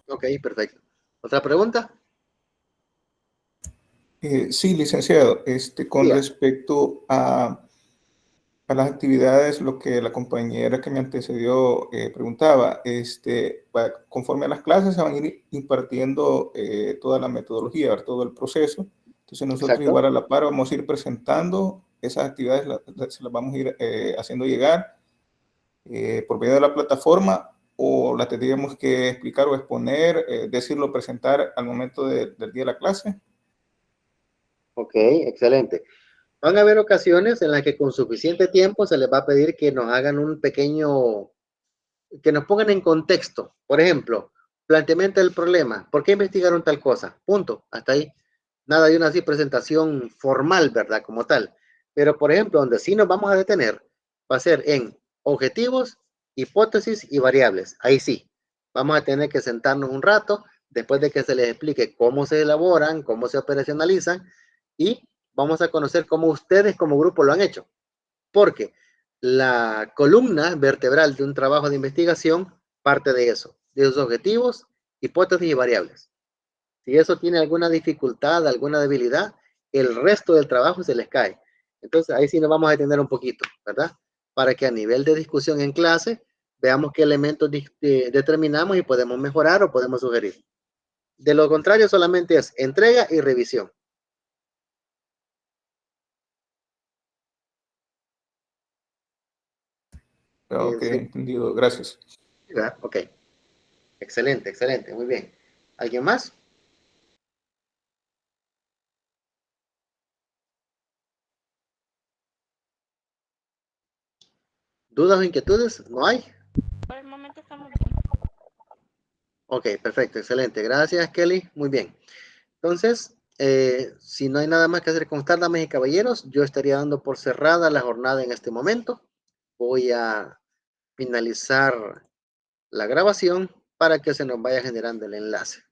Ok, perfecto. ¿Otra pregunta? Sí, licenciado, con Diga. respecto a las actividades, lo que la compañera que me antecedió preguntaba, conforme a las clases se van a ir impartiendo toda la metodología, todo el proceso. Entonces nosotros Exacto. igual a la par vamos a ir presentando esas actividades, se las vamos a ir haciendo llegar por medio de la plataforma, o la tendríamos que explicar o exponer, decirlo, presentar al momento del día de la clase. Ok, excelente. Van a haber ocasiones en las que con suficiente tiempo se les va a pedir que nos hagan un pequeño, que nos pongan en contexto. Por ejemplo, planteamiento del problema. ¿Por qué investigaron tal cosa? Punto. Hasta ahí. Nada de una así presentación formal, ¿verdad? Como tal. Pero, por ejemplo, donde sí nos vamos a detener va a ser en objetivos, hipótesis y variables. Ahí sí. Vamos a tener que sentarnos un rato después de que se les explique cómo se elaboran, cómo se operacionalizan, y vamos a conocer cómo ustedes como grupo lo han hecho. Porque la columna vertebral de un trabajo de investigación parte de eso, de sus objetivos, hipótesis y variables. Si eso tiene alguna dificultad, alguna debilidad, el resto del trabajo se les cae. Entonces ahí sí nos vamos a detener un poquito, ¿verdad? Para que a nivel de discusión en clase veamos qué elementos determinamos y podemos mejorar o podemos sugerir. De lo contrario, solamente es entrega y revisión. Ok, Sí. entendido. Gracias. Ok. Excelente, excelente. Muy bien. ¿Alguien más? ¿Dudas o inquietudes? ¿No hay? Por el momento estamos bien. Ok, perfecto, excelente. Gracias, Kelly. Muy bien. Entonces, si no hay nada más que hacer constar, damas y caballeros, yo estaría dando por cerrada la jornada en este momento. Voy a finalizar la grabación para que se nos vaya generando el enlace.